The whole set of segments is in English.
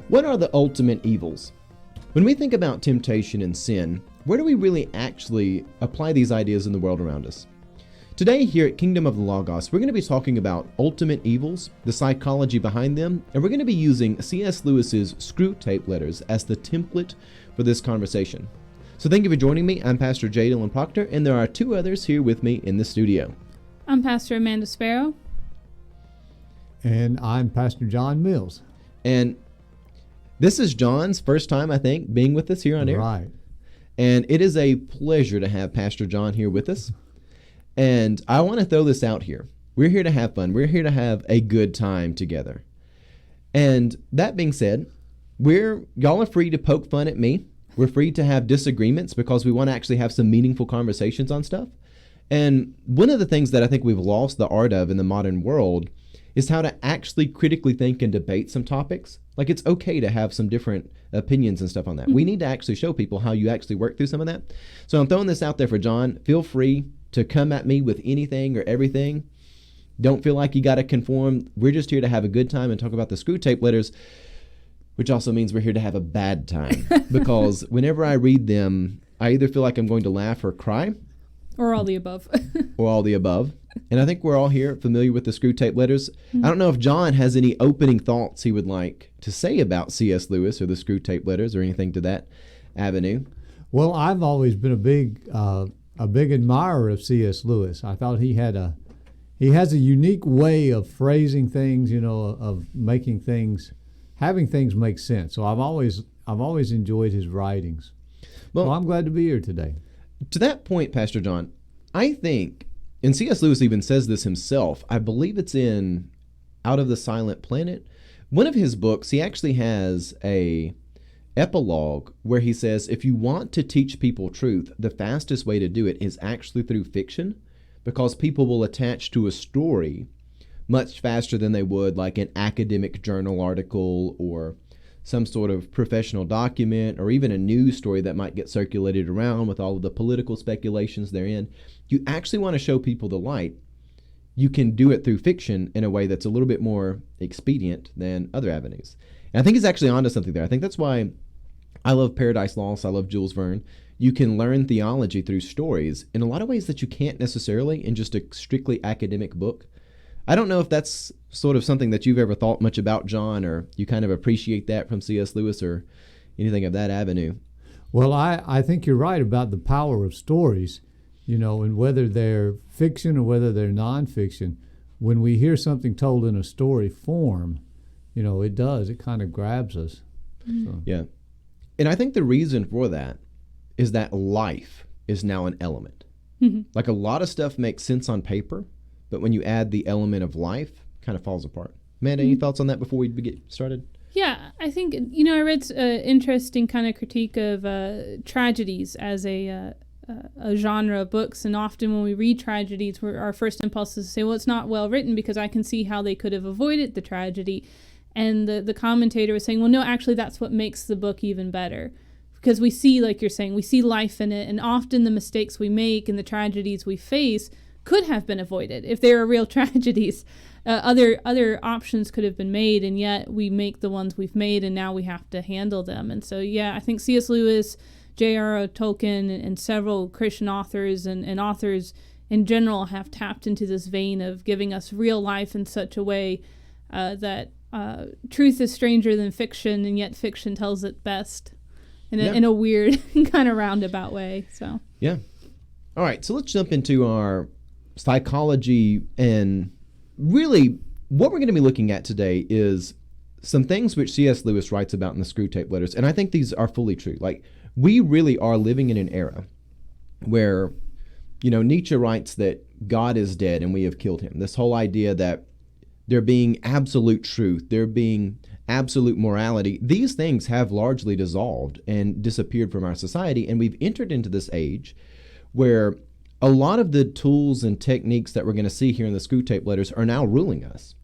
What are the ultimate evils? When we think about temptation and sin, where do we really actually apply these ideas in the world around us? Today here at Kingdom of the Logos, we're going to be talking about ultimate evils, the psychology behind them, and we're going to be using CS Lewis's Screwtape Letters as the template for this conversation. So thank you for joining me. I'm Pastor J. Dylan Proctor, and there are two others here with me in the studio. I'm Pastor Amanda Sparrow. And I'm Pastor John Mills. And this is John's first time, I think, being with us here on air. Right. And it is a pleasure to have Pastor John here with us. And I want to throw this out here. We're here to have fun. We're here to have a good time together. And that being said, y'all are free to poke fun at me. We're free to have disagreements because we want to actually have some meaningful conversations on stuff. And one of the things that I think we've lost the art of in the modern world is how to actually critically think and debate some topics. Like, it's okay to have some different opinions and stuff on that. Mm-hmm. We need to actually show people how you actually work through some of that. So I'm throwing this out there for John. Feel free to come at me with anything or everything. Don't feel like you got to conform. We're just here to have a good time and talk about the Screwtape Letters, which also means we're here to have a bad time. Because whenever I read them, I either feel like I'm going to laugh or cry. Or all the above. Or all the above. And I think we're all here familiar with the Screwtape Letters. Mm-hmm. I don't know if John has any opening thoughts he would like to say about C.S. Lewis or the Screwtape Letters or anything to that avenue. Well, I've always been a big admirer of C.S. Lewis. I thought he has a unique way of phrasing things, of making things, having things make sense. So I've always enjoyed his writings. Well, I'm glad to be here today. To that point, Pastor John, I think, and C.S. Lewis even says this himself, I believe it's in Out of the Silent Planet. One of his books, he actually has a epilogue where he says, if you want to teach people truth, the fastest way to do it is actually through fiction, because people will attach to a story much faster than they would like an academic journal article or some sort of professional document, or even a news story that might get circulated around with all of the political speculations therein. You actually want to show people the light. You can do it through fiction in a way that's a little bit more expedient than other avenues. And I think he's actually onto something there. I think that's why I love Paradise Lost. I love Jules Verne. You can learn theology through stories in a lot of ways that you can't necessarily in just a strictly academic book. I don't know if that's sort of something that you've ever thought much about, John, or you kind of appreciate that from C.S. Lewis or anything of that avenue. Well, I think you're right about the power of stories, and whether they're fiction or whether they're nonfiction. When we hear something told in a story form, it kind of grabs us. Mm-hmm. So. Yeah. And I think the reason for that is that life is now an element. Mm-hmm. Like a lot of stuff makes sense on paper, but when you add the element of life, it kind of falls apart. Amanda, any thoughts on that before we get started? Yeah, I think, I read an interesting kind of critique of tragedies as a genre of books, and often when we read tragedies, our first impulse is to say, well, it's not well written because I can see how they could have avoided the tragedy. And the commentator was saying, well, no, actually, that's what makes the book even better. Because we see, like you're saying, we see life in it, and often the mistakes we make and the tragedies we face could have been avoided if they were real tragedies. Other options could have been made, and yet we make the ones we've made, and now we have to handle them. And so, yeah, I think C.S. Lewis, J.R.R. Tolkien, and several Christian authors and authors in general have tapped into this vein of giving us real life in such a way that truth is stranger than fiction, and yet fiction tells it best in a weird kind of roundabout way. So yeah. All right, so let's jump into our psychology, and really what we're going to be looking at today is some things which C.S. Lewis writes about in the Screwtape Letters, and I think these are fully true. Like, we really are living in an era where, Nietzsche writes that God is dead and we have killed him. This whole idea that there being absolute truth, there being absolute morality, these things have largely dissolved and disappeared from our society, and we've entered into this age where a lot of the tools and techniques that we're going to see here in the Screwtape Letters are now ruling us.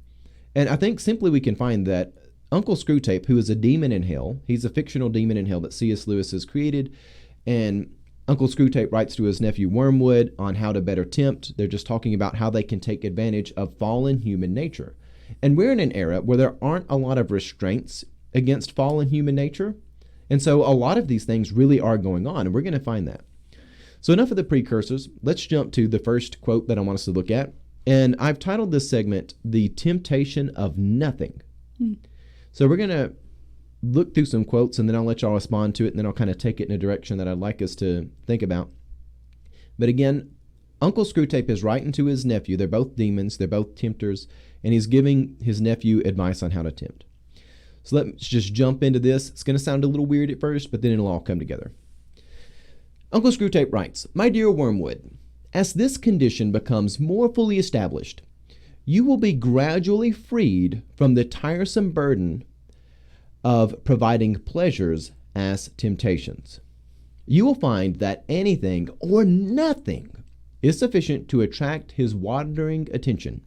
And I think simply we can find that Uncle Screwtape, who is a demon in hell, he's a fictional demon in hell that C.S. Lewis has created, and Uncle Screwtape writes to his nephew Wormwood on how to better tempt. They're just talking about how they can take advantage of fallen human nature. And we're in an era where there aren't a lot of restraints against fallen human nature. And so a lot of these things really are going on, and we're going to find that. So enough of the precursors. Let's jump to the first quote that I want us to look at. And I've titled this segment, The Temptation of Nothing. So we're going to look through some quotes, and then I'll let y'all respond to it, and then I'll kind of take it in a direction that I'd like us to think about. But again, Uncle Screwtape is writing to his nephew. They're both demons. They're both tempters. And he's giving his nephew advice on how to tempt. So let's just jump into this. It's going to sound a little weird at first, but then it'll all come together. Uncle Screwtape writes, My dear Wormwood, as this condition becomes more fully established, you will be gradually freed from the tiresome burden of providing pleasures as temptations. You will find that anything or nothing is sufficient to attract his wandering attention.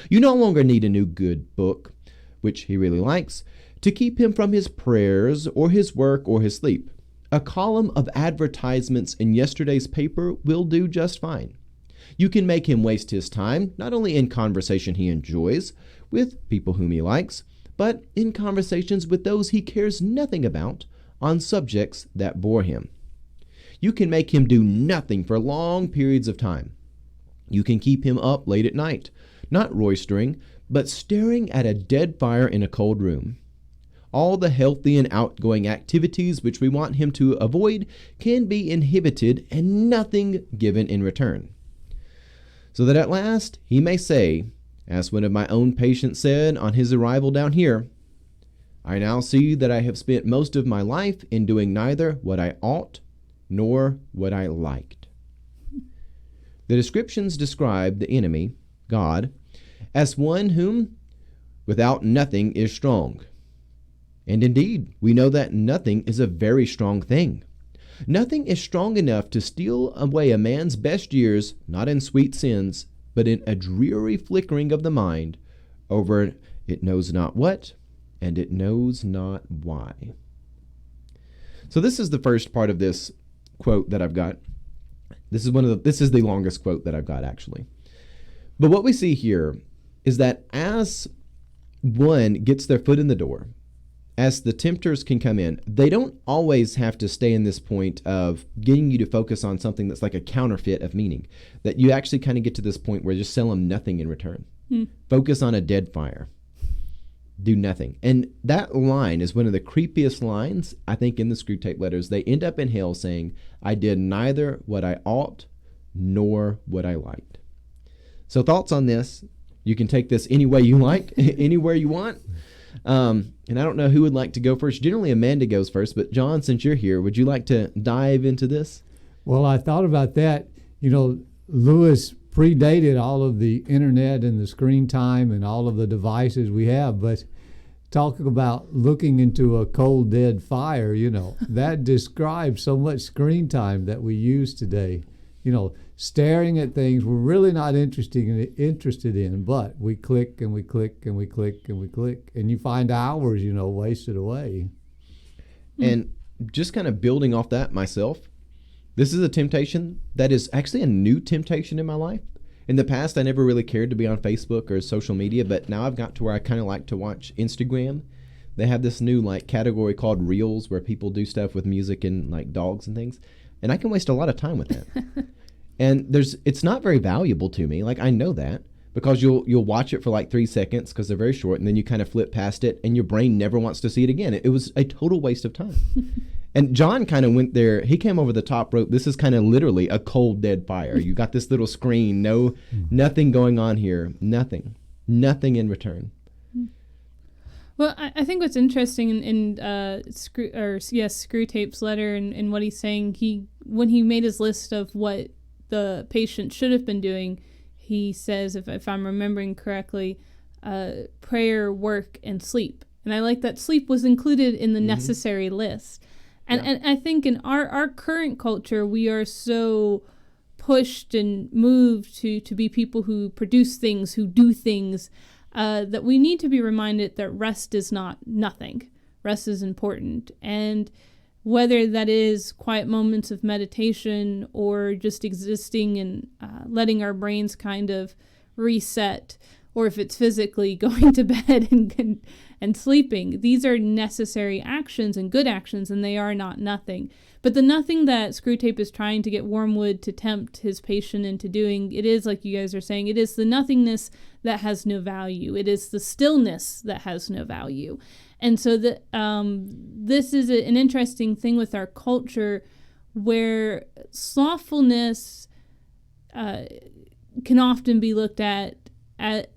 You no longer need a new good book, which he really likes, to keep him from his prayers or his work or his sleep. A column of advertisements in yesterday's paper will do just fine. You can make him waste his time, not only in conversation he enjoys, with people whom he likes, but in conversations with those he cares nothing about on subjects that bore him. You can make him do nothing for long periods of time. You can keep him up late at night, not roistering, but staring at a dead fire in a cold room. All the healthy and outgoing activities which we want him to avoid can be inhibited and nothing given in return. So that at last he may say, as one of my own patients said on his arrival down here, I now see that I have spent most of my life in doing neither what I ought nor what I liked. The descriptions describe the enemy, God, as one whom without nothing is strong. And indeed, we know that nothing is a very strong thing. Nothing is strong enough to steal away a man's best years, not in sweet sins, but in a dreary flickering of the mind over it knows not what, and it knows not why. So this is the first part of this quote that I've got. This is the longest quote that I've got, actually. But what we see here is that as one gets their foot in the door, as the tempters can come in, they don't always have to stay in this point of getting you to focus on something that's like a counterfeit of meaning, that you actually kind of get to this point where you just sell them nothing in return. Focus on a dead fire. Do nothing. And that line is one of the creepiest lines, I think, in the Screwtape Letters. They end up in hell saying, I did neither what I ought nor what I liked. So thoughts on this? You can take this any way you like, anywhere you want. And I don't know who would like to go first. Generally, Amanda goes first, but John, since you're here, would you like to dive into this? Well, I thought about that. You know, Lewis predated all of the internet and the screen time and all of the devices we have, but talking about looking into a cold, dead fire, you know, that describes so much screen time that we use today. You know, staring at things we're really not interested in, but we click and we click and we click and we click, and you find hours, you know, wasted away. And just kind of building off that myself, this is a temptation that is actually a new temptation in my life. In the past, I never really cared to be on Facebook or social media, but now I've got to where I kind of like to watch Instagram. They have this new like category called Reels where people do stuff with music and like dogs and things. And I can waste a lot of time with that. And it's not very valuable to me. Like, I know that because you'll watch it for like 3 seconds because they're very short, and then you kind of flip past it and your brain never wants to see it again. It was a total waste of time. And John kind of went there. He came over the top rope. This is kind of literally a cold, dead fire. You got this little screen, nothing going on here, nothing in return. Well, I think what's interesting in Screwtape's letter and what he's saying, when he made his list of what the patient should have been doing, he says, if I'm remembering correctly, prayer, work, and sleep. And I like that sleep was included in the necessary list. And I think in our current culture, we are so pushed and moved to be people who produce things, who do things, that we need to be reminded that rest is not nothing. Rest is important. And whether that is quiet moments of meditation or just existing and letting our brains kind of reset, or if it's physically going to bed and sleeping. These are necessary actions and good actions, and they are not nothing. But the nothing that Screwtape is trying to get Wormwood to tempt his patient into doing, it is, like you guys are saying, it is the nothingness that has no value. It is the stillness that has no value. And so this is an interesting thing with our culture, where slothfulness can often be looked at,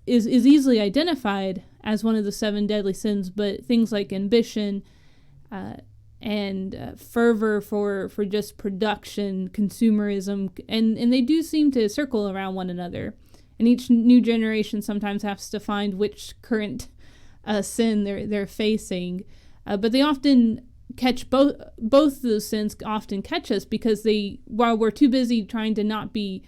is easily identified as one of the 7 deadly sins, but things like ambition and fervor for just production, consumerism, and they do seem to circle around one another. And each new generation sometimes has to find which current sin they're facing, but they often catch both those sins often catch us, because while we're too busy trying to not be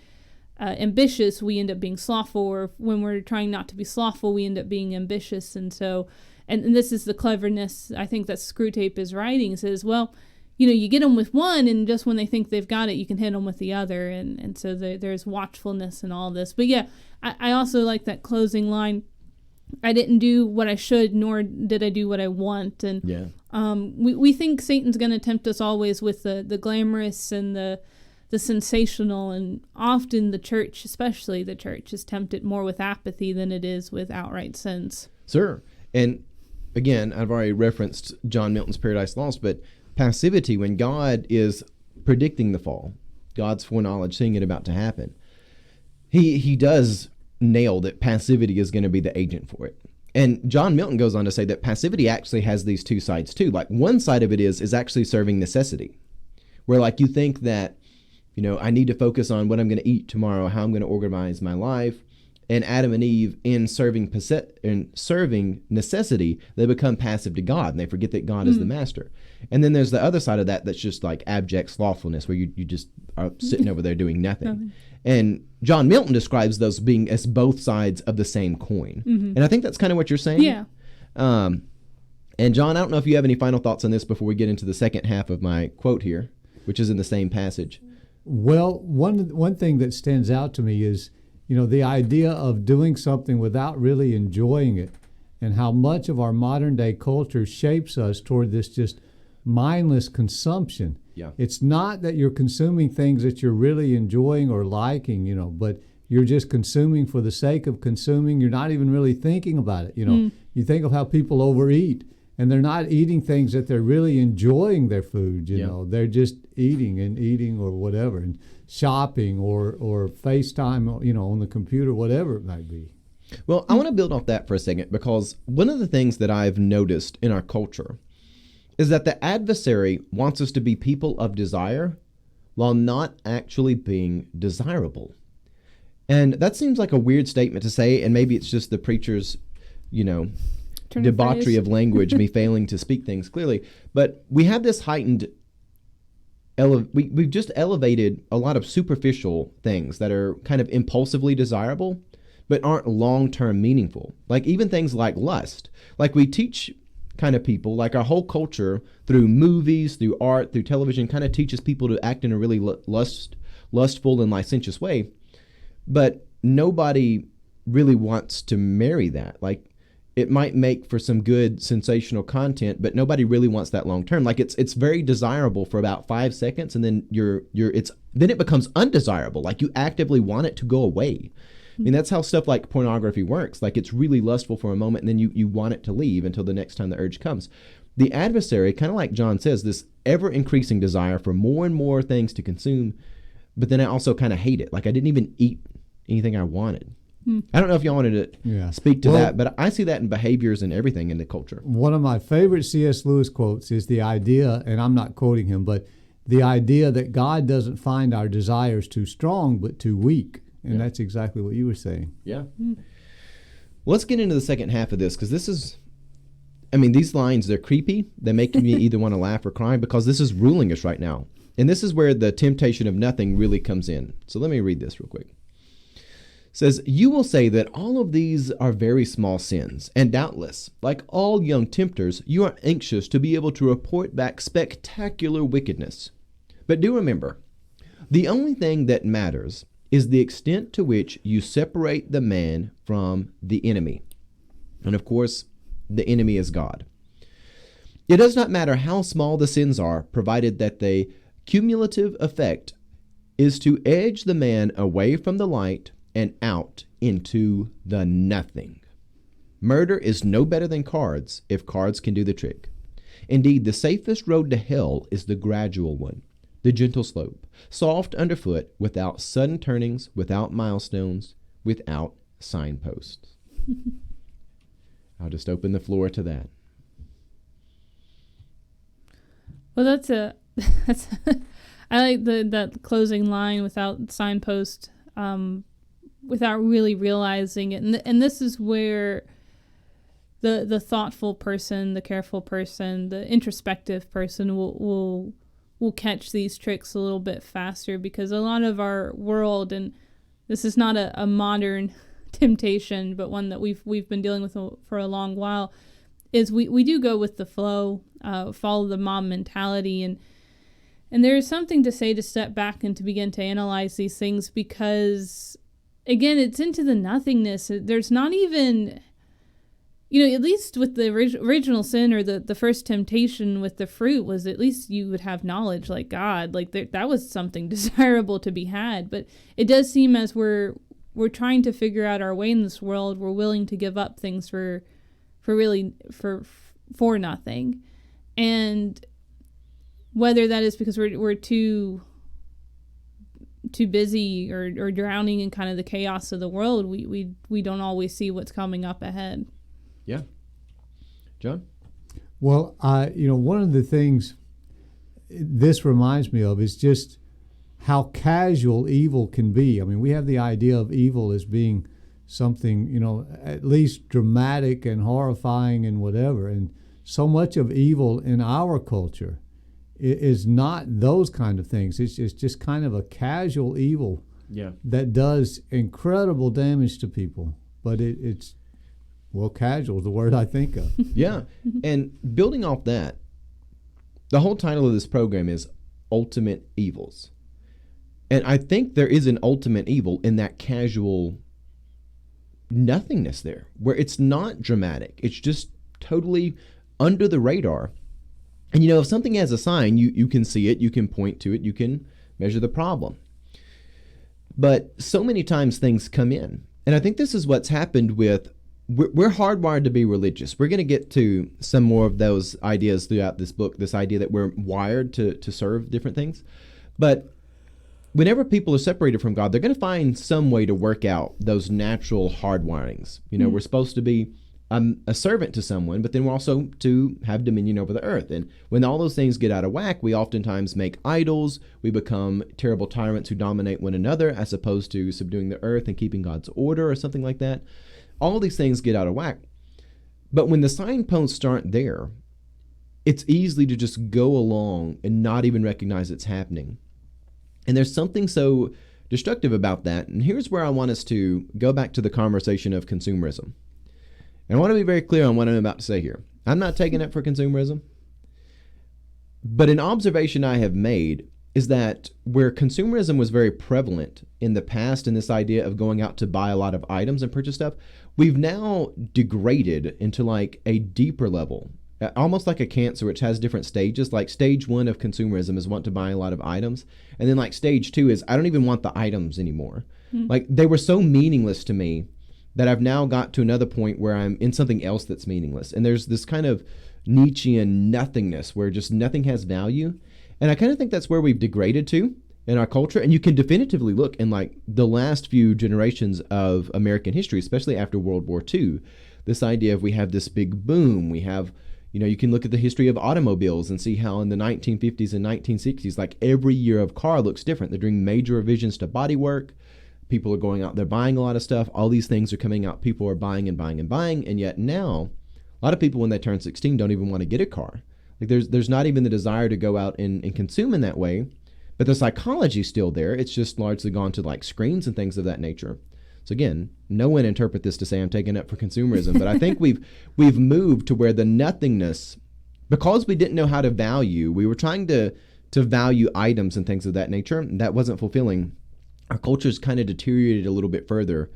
ambitious, we end up being slothful, or when we're trying not to be slothful, we end up being ambitious. And so, and this is the cleverness, I think, that Screwtape is writing, says, well, you get them with one, and just when they think they've got it, you can hit them with the other. And so there's watchfulness in all this. But yeah, I also like that closing line, I didn't do what I should, nor did I do what I want. And Yeah. We think Satan's going to tempt us always with the glamorous and the sensational, and often the church, especially the church, is tempted more with apathy than it is with outright sins. Sure. And again, I've already referenced John Milton's Paradise Lost, but passivity, when God is predicting the fall, God's foreknowledge, seeing it about to happen, he does nail that passivity is going to be the agent for it. And John Milton goes on to say that passivity actually has these two sides too. Like, one side of it is actually serving necessity, where like you think that, I need to focus on what I'm going to eat tomorrow, how I'm going to organize my life. And Adam and Eve, in serving necessity, they become passive to God, and they forget that God is the master. And then there's the other side of that's just like abject slothfulness, where you just are sitting over there doing nothing. And John Milton describes those being as both sides of the same coin. And I think that's kind of what you're saying. Yeah. And John, I don't know if you have any final thoughts on this before we get into the second half of my quote here, which is in the same passage. Well, one thing that stands out to me is, the idea of doing something without really enjoying it, and how much of our modern day culture shapes us toward this just mindless consumption. Yeah. It's not that you're consuming things that you're really enjoying or liking, but you're just consuming for the sake of consuming. You're not even really thinking about it. You think of how people overeat, and they're not eating things that they're really enjoying their food. They're just eating or whatever, and shopping or FaceTime, on the computer, whatever it might be. Well, I want to build off that for a second, because one of the things that I've noticed in our culture is that the adversary wants us to be people of desire while not actually being desirable. And that seems like a weird statement to say, and maybe it's just the preacher's, debauchery of language, me failing to speak things clearly. But we have this heightened, we've just elevated a lot of superficial things that are kind of impulsively desirable, but aren't long-term meaningful. Like even things like lust. Like we teach kind of people, like our whole culture through movies, through art, through television, kind of teaches people to act in a really lustful and licentious way. But nobody really wants to marry that. Like it might make for some good sensational content, but nobody really wants that long term. Like it's very desirable for about 5 seconds, and then then it becomes undesirable. Like you actively want it to go away. I mean, that's how stuff like pornography works. Like it's really lustful for a moment, and then you want it to leave until the next time the urge comes. The adversary, kind of like John says, this ever increasing desire for more and more things to consume, but then I also kind of hate it. Like I didn't even eat anything I wanted. I don't know if y'all wanted to speak to that, but I see that in behaviors and everything in the culture. One of my favorite C.S. Lewis quotes is the idea, and I'm not quoting him, but the idea that God doesn't find our desires too strong, but too weak. And that's exactly what you were saying. Yeah. Let's get into the second half of this, because this is, these lines, they're creepy. They make me either want to laugh or cry, because this is ruling us right now. And this is where the temptation of nothing really comes in. So let me read this real quick. It says, "You will say that all of these are very small sins, and doubtless, like all young tempters, you are anxious to be able to report back spectacular wickedness. But do remember, the only thing that matters is the extent to which you separate the man from the enemy. And of course, the enemy is God. It does not matter how small the sins are, provided that the cumulative effect is to edge the man away from the light and out into the nothing. Murder is no better than cards if cards can do the trick. Indeed, the safest road to hell is the gradual one, the gentle slope, soft underfoot, without sudden turnings, without milestones, without signposts. I'll just open the floor to that. Well, I like that closing line, without signpost, without really realizing it. And this is where the thoughtful person, the careful person, the introspective person will catch these tricks a little bit faster, because a lot of our world, and this is not a modern temptation, but one that we've been dealing with for a long while, is we do go with the flow, follow the mob mentality, and there is something to say to step back and to begin to analyze these things, because again, it's into the nothingness. There's not even, at least with the original sin, or the first temptation with the fruit, was at least you would have knowledge like God, like that was something desirable to be had. But it does seem, as we're trying to figure out our way in this world, we're willing to give up things for nothing. And whether that is because we're too busy or drowning in kind of the chaos of the world, we don't always see what's coming up ahead. Yeah. John? Well, one of the things this reminds me of is just how casual evil can be. I mean, we have the idea of evil as being something, at least dramatic and horrifying and whatever. And so much of evil in our culture is not those kind of things. It's just kind of a casual evil that does incredible damage to people. But it's casual is the word I think of. Yeah. And building off that, the whole title of this program is Ultimate Evils. And I think there is an ultimate evil in that casual nothingness there, where it's not dramatic. It's just totally under the radar. And if something has a sign, you can see it, you can point to it, you can measure the problem. But so many times things come in. And I think this is what's happened with, we're hardwired to be religious. We're going to get to some more of those ideas throughout this book, this idea that we're wired to serve different things. But whenever people are separated from God, they're going to find some way to work out those natural hardwirings. We're supposed to be a servant to someone, but then we're also to have dominion over the earth. And when all those things get out of whack, we oftentimes make idols. We become terrible tyrants who dominate one another, as opposed to subduing the earth and keeping God's order or something like that. All these things get out of whack. But when the signposts aren't there, it's easy to just go along and not even recognize it's happening. And there's something so destructive about that. And here's where I want us to go back to the conversation of consumerism. And I want to be very clear on what I'm about to say here. I'm not taking it for consumerism. But an observation I have made is that where consumerism was very prevalent in the past, and this idea of going out to buy a lot of items and purchase stuff, we've now degraded into like a deeper level, almost like a cancer, which has different stages. Like stage 1 of consumerism is want to buy a lot of items. And then like stage 2 is I don't even want the items anymore. Mm-hmm. Like they were so meaningless to me that I've now got to another point where I'm in something else that's meaningless. And there's this kind of Nietzschean nothingness where just nothing has value. And I kind of think that's where we've degraded to in our culture. And you can definitively look in like the last few generations of American history, especially after World War II, this idea of we have this big boom. We have, you can look at the history of automobiles and see how in the 1950s and 1960s, like every year of car looks different. They're doing major revisions to bodywork. People are going out there buying a lot of stuff. All these things are coming out. People are buying and buying and buying. And yet now, a lot of people when they turn 16 don't even want to get a car. Like there's not even the desire to go out and consume in that way. But the psychology's still there. It's just largely gone to like screens and things of that nature. So again, no one interpret this to say I'm taking up for consumerism. But I think we've moved to where the nothingness, because we didn't know how to value, we were trying to value items and things of that nature. That wasn't fulfilling. our culture's kind of deteriorated a little bit further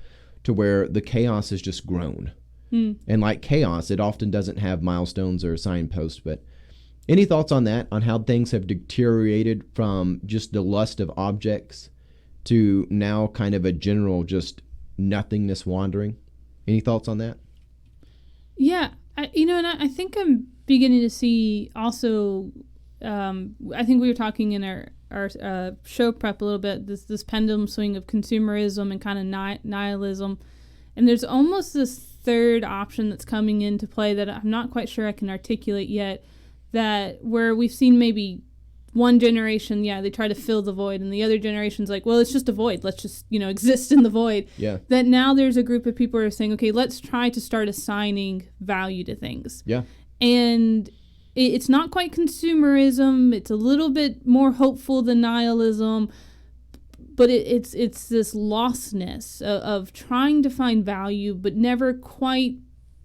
to where the chaos has just grown. And like chaos, it often doesn't have milestones or signposts. But any thoughts on that, on how things have deteriorated from just the lust of objects to now kind of a general just nothingness wandering? Any thoughts on that? Yeah, I think I'm beginning to see also, I think we were talking in our show prep a little bit, this pendulum swing of consumerism and kind of nihilism. And there's almost this third option that's coming into play that I'm not quite sure I can articulate yet, that where we've seen maybe one generation, they try to fill the void, and the other generation's like, well, it's just a void. Let's just, exist in the void. Yeah. That now there's a group of people who are saying, okay, let's try to start assigning value to things. Yeah. And it's not quite consumerism. It's a little bit more hopeful than nihilism, but it's this lostness of trying to find value, but never quite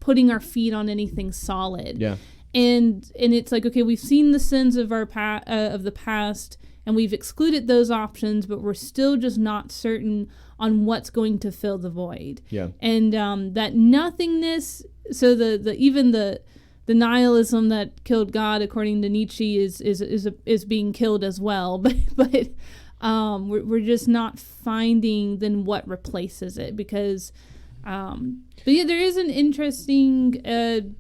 putting our feet on anything solid. Yeah. And it's like, okay, we've seen the sins of our of the past, and we've excluded those options, but we're still just not certain on what's going to fill the void. Yeah. And that nothingness. So the nihilism that killed God, according to Nietzsche, is being killed as well. But we're just not finding then what replaces it, because but yeah, there is an interesting.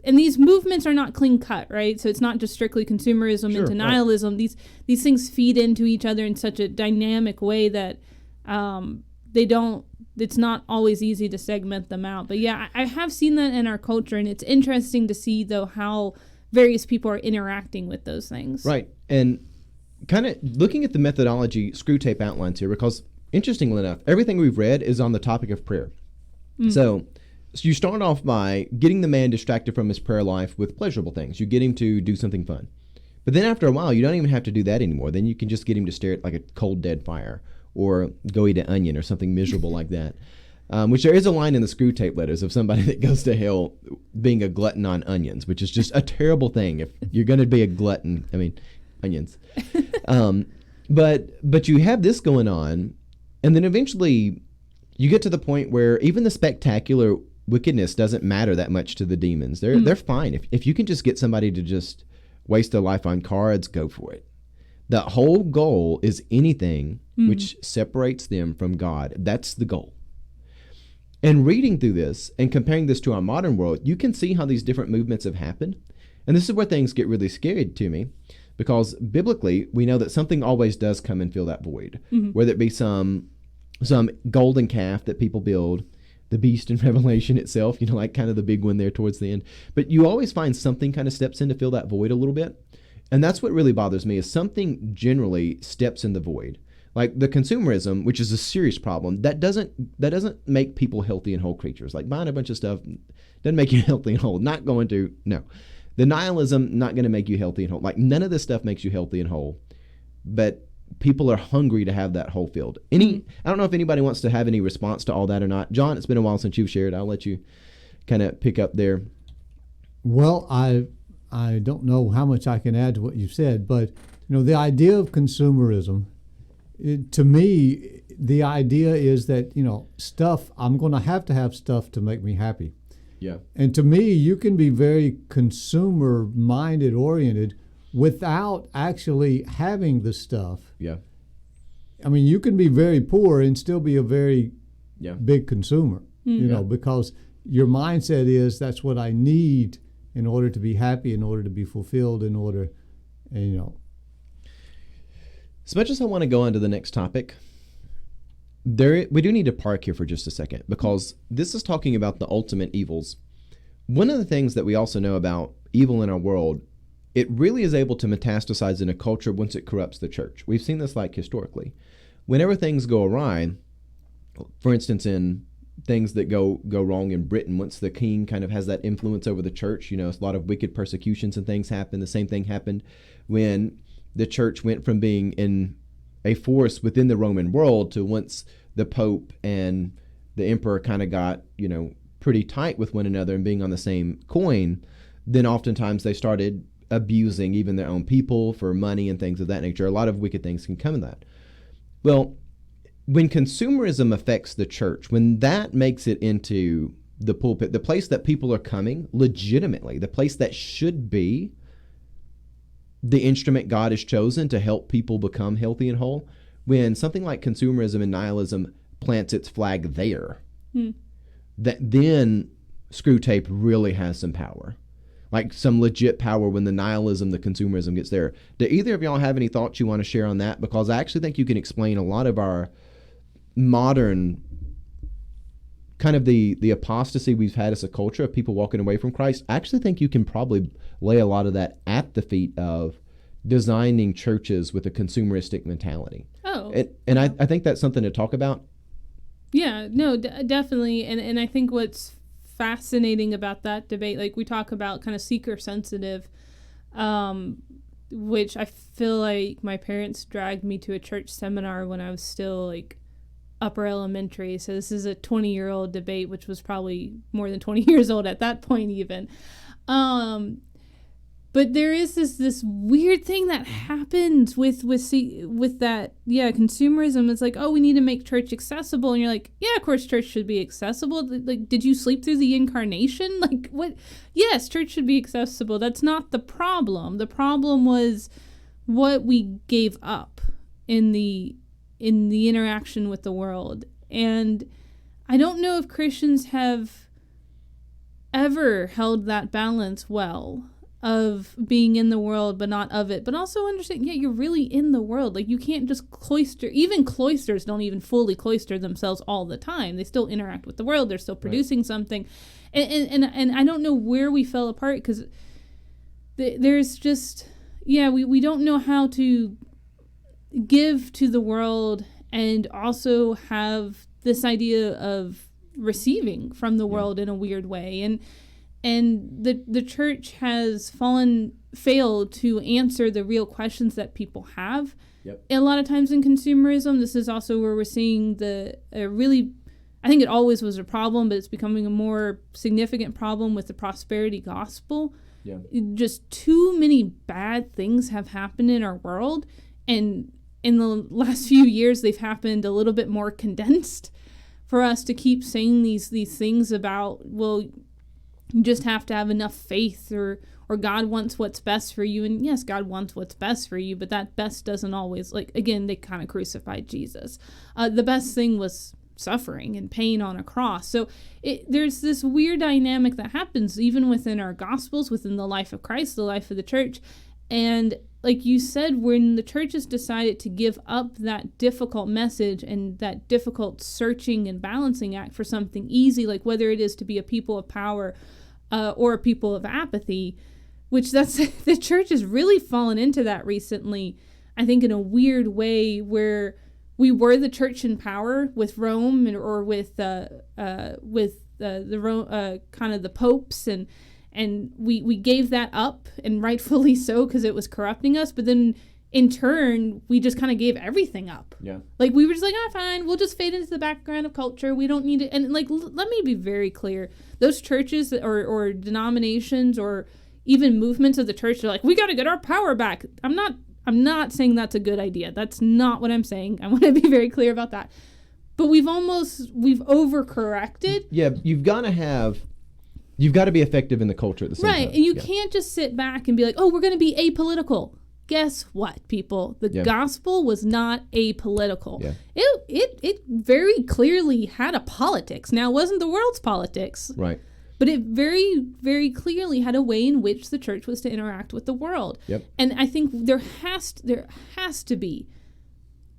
And these movements are not clean cut, right? So it's not just strictly consumerism into nihilism. Right. These things feed into each other in such a dynamic way that it's not always easy to segment them out. But yeah, I have seen that in our culture, and it's interesting to see, though, how various people are interacting with those things. Right. And kind of looking at the methodology Screwtape outlines here, because interestingly enough, everything we've read is on the topic of prayer. Mm-hmm. So you start off by getting the man distracted from his prayer life with pleasurable things. You get him to do something fun. But then after a while, you don't even have to do that anymore. Then you can just get him to stare at like a cold, dead fire, or go eat an onion or something miserable like that. Which there is a line in the Screwtape Letters of somebody that goes to hell being a glutton on onions, which is just a terrible thing. If you're going to be a glutton, onions. But you have this going on, and then eventually you get to the point where even the spectacular wickedness doesn't matter that much to the demons. They're fine. If you can just get somebody to just waste their life on cards, go for it. The whole goal is anything which separates them from God. That's the goal. And reading through this and comparing this to our modern world, you can see how these different movements have happened. And this is where things get really scary to me, because biblically we know that something always does come and fill that void, whether it be some golden calf that people build, the beast in Revelation itself, like kind of the big one there towards the end. But you always find something kind of steps in to fill that void a little bit. And that's what really bothers me, is something generally steps in the void. Like the consumerism, which is a serious problem, that doesn't make people healthy and whole creatures. Like buying a bunch of stuff doesn't make you healthy and whole. Not going to, no. The nihilism, not going to make you healthy and whole. Like none of this stuff makes you healthy and whole. But people are hungry to have that whole filled. I don't know if anybody wants to have any response to all that or not. John, it's been a while since you've shared. I'll let you kind of pick up there. Well, I don't know how much I can add to what you said, but the idea of consumerism, to me, the idea is that stuff, I'm going to have stuff to make me happy. Yeah. And to me, you can be very consumer minded oriented without actually having the stuff. Yeah. You can be very poor and still be a very big consumer, because your mindset is that's what I need in order to be happy, in order to be fulfilled, in order, As much as I want to go on to the next topic, we do need to park here for just a second, because this is talking about the ultimate evils. One of the things that we also know about evil in our world, it really is able to metastasize in a culture once it corrupts the church. We've seen this historically. Whenever things go awry, for instance, in things that go wrong in Britain, once the king kind of has that influence over the church, a lot of wicked persecutions and things happen. The same thing happened when the church went from being in a force within the Roman world to once the Pope and the emperor kind of got, pretty tight with one another and being on the same coin, then oftentimes they started abusing even their own people for money and things of that nature. A lot of wicked things can come in that. Well, when consumerism affects the church, when that makes it into the pulpit, the place that people are coming legitimately, the place that should be the instrument God has chosen to help people become healthy and whole, when something like consumerism and nihilism plants its flag there, that then Screwtape really has some power, like some legit power when the nihilism, the consumerism gets there. Do either of y'all have any thoughts you want to share on that? Because I actually think you can explain a lot of our modern kind of the apostasy we've had as a culture of people walking away from Christ. I actually think you can probably lay a lot of that at the feet of designing churches with a consumeristic mentality. Oh. And I think that's something to talk about. Yeah, no, definitely. And I think what's fascinating about that debate, like we talk about kind of seeker sensitive, which I feel like my parents dragged me to a church seminar when I was still like upper elementary. So this is a 20-year-old debate, which was probably more than 20 years old at that point even. But there is this weird thing that happens with that, consumerism. It's like, oh, we need to make church accessible. And you're like, yeah, of course church should be accessible. Like, did you sleep through the incarnation? Like, what? Yes, church should be accessible. That's not the problem. The problem was what we gave up in the interaction with the world. And I don't know if Christians have ever held that balance well, of being in the world but not of it, but also understand, you're really in the world. Like, you can't just cloister. Even cloisters don't even fully cloister themselves all the time. They still interact with the world. They're still producing something, and I don't know where we fell apart, because there's just we don't know how to give to the world and also have this idea of receiving from the world in a weird way. And the church has failed to answer the real questions that people have. Yep. A lot of times in consumerism, this is also where we're seeing I think it always was a problem, but it's becoming a more significant problem with the prosperity gospel. Yeah. Just too many bad things have happened in our world, and in the last few years, they've happened a little bit more condensed for us to keep saying these things about, well, you just have to have enough faith, or God wants what's best for you. And yes, God wants what's best for you, but that best doesn't always, like, again, they kind of crucified Jesus. The best thing was suffering and pain on a cross. So there's this weird dynamic that happens even within our gospels, within the life of Christ, the life of the church. And like you said, when the church has decided to give up that difficult message and that difficult searching and balancing act for something easy, like whether it is to be a people of power or a people of apathy, which the church has really fallen into that recently, I think in a weird way, where we were the church in power with Rome or with the kind of the popes, and we gave that up, and rightfully so, because it was corrupting us. But then in turn, we just kind of gave everything up. Yeah. Like, we were just like, fine, we'll just fade into the background of culture. We don't need it. And like, let me be very clear. Those churches or denominations or even movements of the church are like, we got to get our power back. I'm not saying that's a good idea. That's not what I'm saying. I want to be very clear about that. But we've overcorrected. Yeah, you've got to be effective in the culture at the same time. Right, and you can't just sit back and be like, oh, we're going to be apolitical. Guess what, people? The gospel was not apolitical. Yeah. It very clearly had a politics. Now, it wasn't the world's politics. Right. But it very, very clearly had a way in which the church was to interact with the world. Yep. And I think there has to be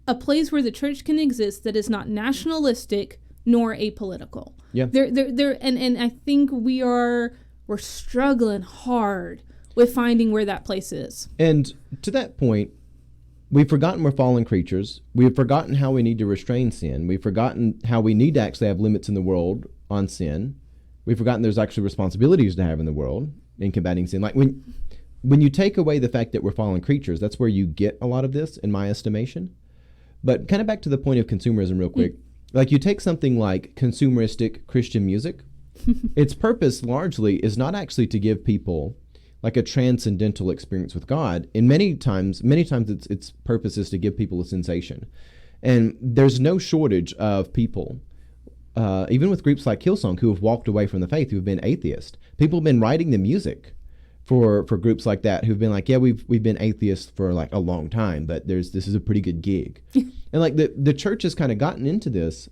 a place where the church can exist that is not nationalistic nor apolitical. Yeah. And I think we're struggling hard with finding where that place is. And to that point, we've forgotten we're fallen creatures. We've forgotten how we need to restrain sin. We've forgotten how we need to actually have limits in the world on sin. We've forgotten there's actually responsibilities to have in the world in combating sin. Like when you take away the fact that we're fallen creatures, that's where you get a lot of this, in my estimation. But kind of back to the point of consumerism real quick. Like, you take something like consumeristic Christian music. Its purpose largely is not actually to give people like a transcendental experience with God. And many times its purpose is to give people a sensation. And there's no shortage of people, even with groups like Hillsong, who have walked away from the faith, who have been atheists. People have been writing the music for groups like that, who've been like, yeah, we've been atheists for like a long time, but this is a pretty good gig. And like the church has kind of gotten into this,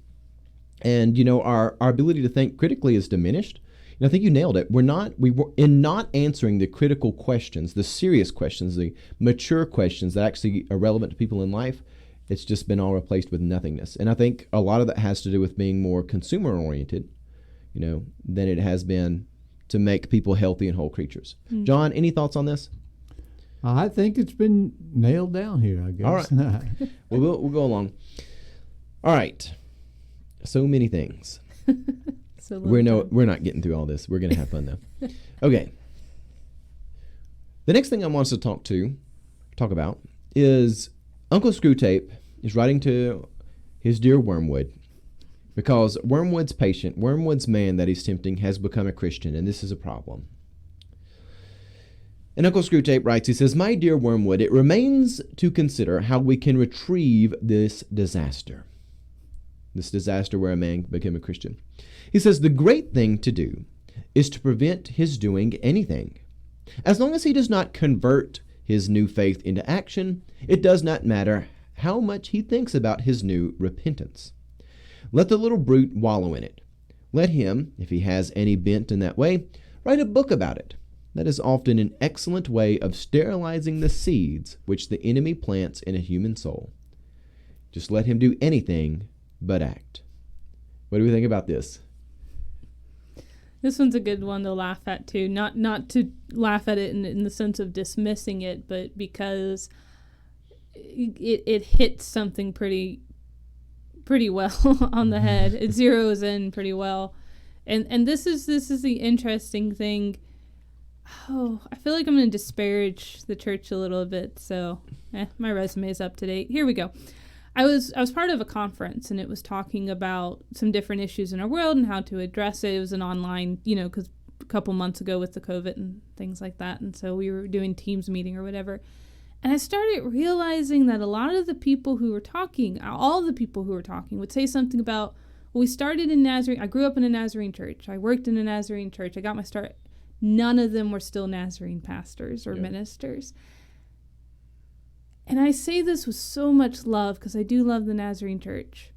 and our ability to think critically is diminished. And I think you nailed it. We were not answering the critical questions, the serious questions, the mature questions that actually are relevant to people in life. It's just been all replaced with nothingness. And I think a lot of that has to do with being more consumer oriented, than it has been to make people healthy and whole creatures. John, any thoughts on this? I think it's been nailed down here, I guess. All right. We'll go along. All right. So many things. We're not getting through all this. We're going to have fun, though. Okay. The next thing I want us to talk about is Uncle Screwtape is writing to his dear Wormwood, because Wormwood's patient, Wormwood's man that he's tempting, has become a Christian, and this is a problem. And Uncle Screwtape writes, he says, "My dear Wormwood, it remains to consider how we can retrieve this disaster where a man became a Christian." He says, "The great thing to do is to prevent his doing anything. As long as he does not convert his new faith into action, it does not matter how much he thinks about his new repentance. Let the little brute wallow in it. Let him, if he has any bent in that way, write a book about it. That is often an excellent way of sterilizing the seeds which the enemy plants in a human soul. Just let him do anything but act." What do we think about this? This one's a good one to laugh at too. Not to laugh at it in the sense of dismissing it, but because it hits something pretty well on the head. It zeroes in pretty well. And this is the interesting thing. Oh, I feel like I'm going to disparage the church a little bit, so my resume is up to date. Here we go. I was part of a conference, and it was talking about some different issues in our world and how to address it. It was an online, because a couple months ago with the COVID and things like that, and so we were doing Teams meeting or whatever. And I started realizing that a lot of the people who were talking, all the people who were talking, would say something about, well, we started in Nazarene. I grew up in a Nazarene church. I worked in a Nazarene church. I got my start. None of them were still Nazarene pastors or ministers. And I say this with so much love because I do love the Nazarene church.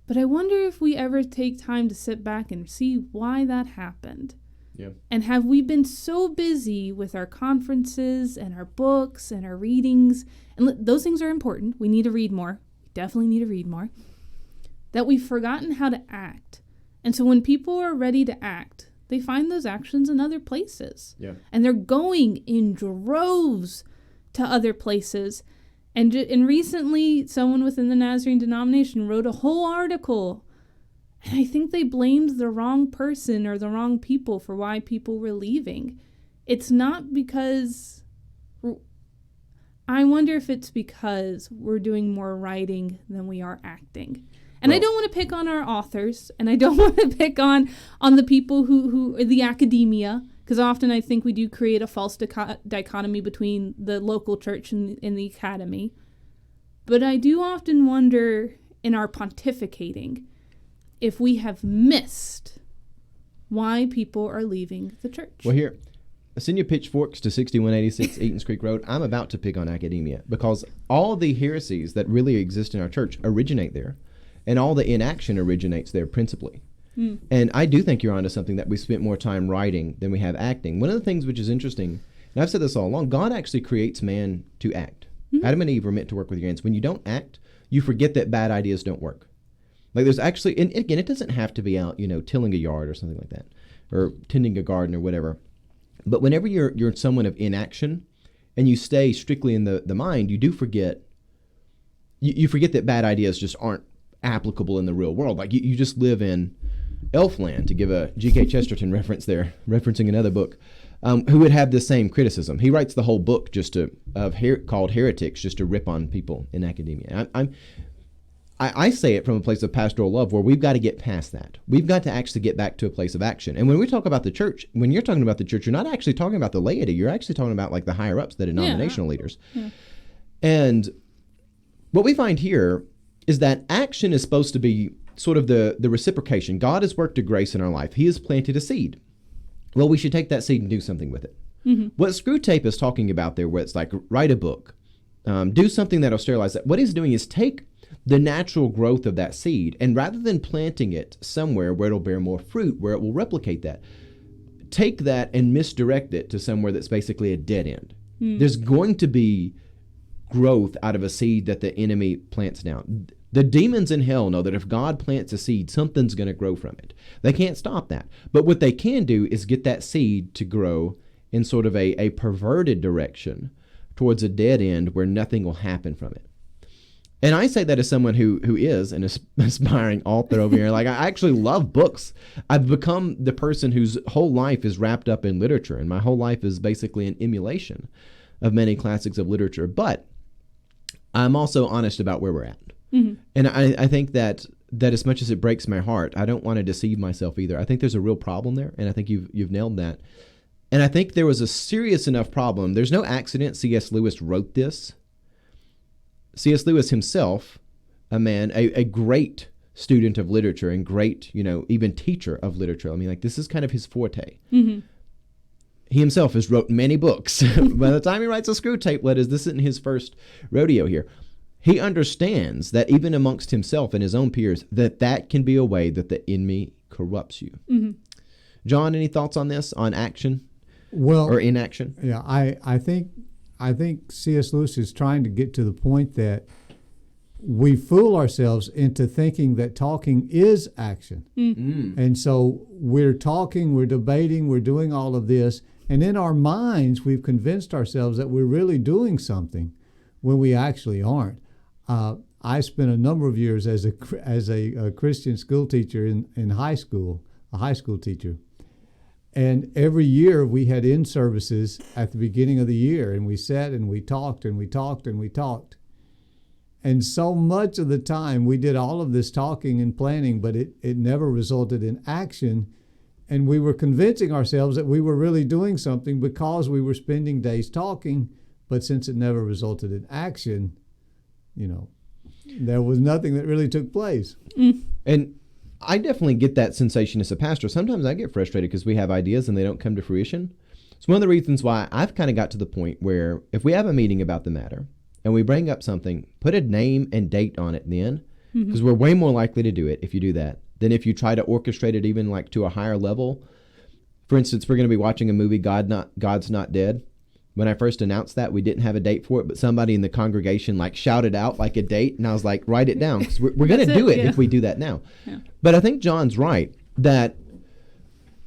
But I wonder if we ever take time to sit back and see why that happened. Yeah. And have we been so busy with our conferences and our books and our readings, and those things are important. We need to read more. We definitely need to read more. That we've forgotten how to act. And so when people are ready to act, they find those actions in other places. Yeah. And they're going in droves to other places. And recently, someone within the Nazarene denomination wrote a whole article. And I think they blamed the wrong person or the wrong people for why people were leaving. It's not because... I wonder if it's because we're doing more writing than we are acting. And I don't want to pick on our authors, and I don't want to pick on the people who the academia, because often I think we do create a false dichotomy between the local church and the academy. But I do often wonder in our pontificating if we have missed why people are leaving the church. Well, here, send your pitchforks to 6186 Eatons Creek Road. I'm about to pick on academia because all the heresies that really exist in our church originate there. And all the inaction originates there principally. And I do think you're onto something, that we spent more time writing than we have acting. One of the things which is interesting, and I've said this all along, God actually creates man to act. Adam and Eve were meant to work with your hands. When you don't act, you forget that bad ideas don't work. Like there's actually, and again, it doesn't have to be out, tilling a yard or something like that, or tending a garden or whatever. But whenever you're someone of inaction and you stay strictly in the mind, you do forget, you forget that bad ideas just aren't applicable in the real world. Like you just live in Elfland, to give a G.K. Chesterton reference there, referencing another book, who would have the same criticism. He writes the whole book called Heretics, just to rip on people in academia. I say it from a place of pastoral love, where we've got to get past that. We've got to actually get back to a place of action. And when we talk about the church, when you're talking about the church, you're not actually talking about the laity. You're actually talking about like the higher ups, the denominational leaders. Yeah. And what we find here is that action is supposed to be sort of the reciprocation. God has worked a grace in our life. He has planted a seed. Well, we should take that seed and do something with it. Mm-hmm. What Screwtape is talking about there, where it's like, write a book, do something that'll sterilize that. What he's doing is take the natural growth of that seed, and rather than planting it somewhere where it'll bear more fruit, where it will replicate that, take that and misdirect it to somewhere that's basically a dead end. There's going to be growth out of a seed that the enemy plants down. The demons in hell know that if God plants a seed, something's going to grow from it. They can't stop that. But what they can do is get that seed to grow in sort of a perverted direction towards a dead end where nothing will happen from it. And I say that as someone who is an aspiring author over here. Like, I actually love books. I've become the person whose whole life is wrapped up in literature, and my whole life is basically an emulation of many classics of literature. But I'm also honest about where we're at. Mm-hmm. And I think that as much as it breaks my heart, I don't want to deceive myself either. I think there's a real problem there, and I think you've nailed that. And I think there was a serious enough problem. There's no accident C.S. Lewis wrote this. C.S. Lewis himself, a great student of literature and great, even teacher of literature. I mean, like, this is kind of his forte. Mm-hmm. He himself has wrote many books. By the time he writes a Screwtape Letters, this isn't his first rodeo here. He understands that even amongst himself and his own peers, that can be a way that the enemy corrupts you. Mm-hmm. John, any thoughts on this, on action or inaction? Yeah, I think C.S. Lewis is trying to get to the point that we fool ourselves into thinking that talking is action. Mm. And so we're talking, we're debating, we're doing all of this, and in our minds we've convinced ourselves that we're really doing something when we actually aren't. I spent a number of years as a Christian school teacher in high school, a high school teacher. And every year we had in-services at the beginning of the year, and we sat and we talked and we talked and we talked. And so much of the time we did all of this talking and planning, but it never resulted in action. And we were convincing ourselves that we were really doing something because we were spending days talking, but since it never resulted in action, there was nothing that really took place. Mm. And I definitely get that sensation as a pastor. Sometimes I get frustrated because we have ideas and they don't come to fruition. It's one of the reasons why I've kind of got to the point where if we have a meeting about the matter and we bring up something, put a name and date on it then, because we're way more likely to do it if you do that than if you try to orchestrate it even like to a higher level. For instance, we're going to be watching a movie, God's Not Dead. When I first announced that, we didn't have a date for it, but somebody in the congregation shouted out a date, and I was like, write it down, because we're going to do it if we do that now. Yeah. But I think John's right that,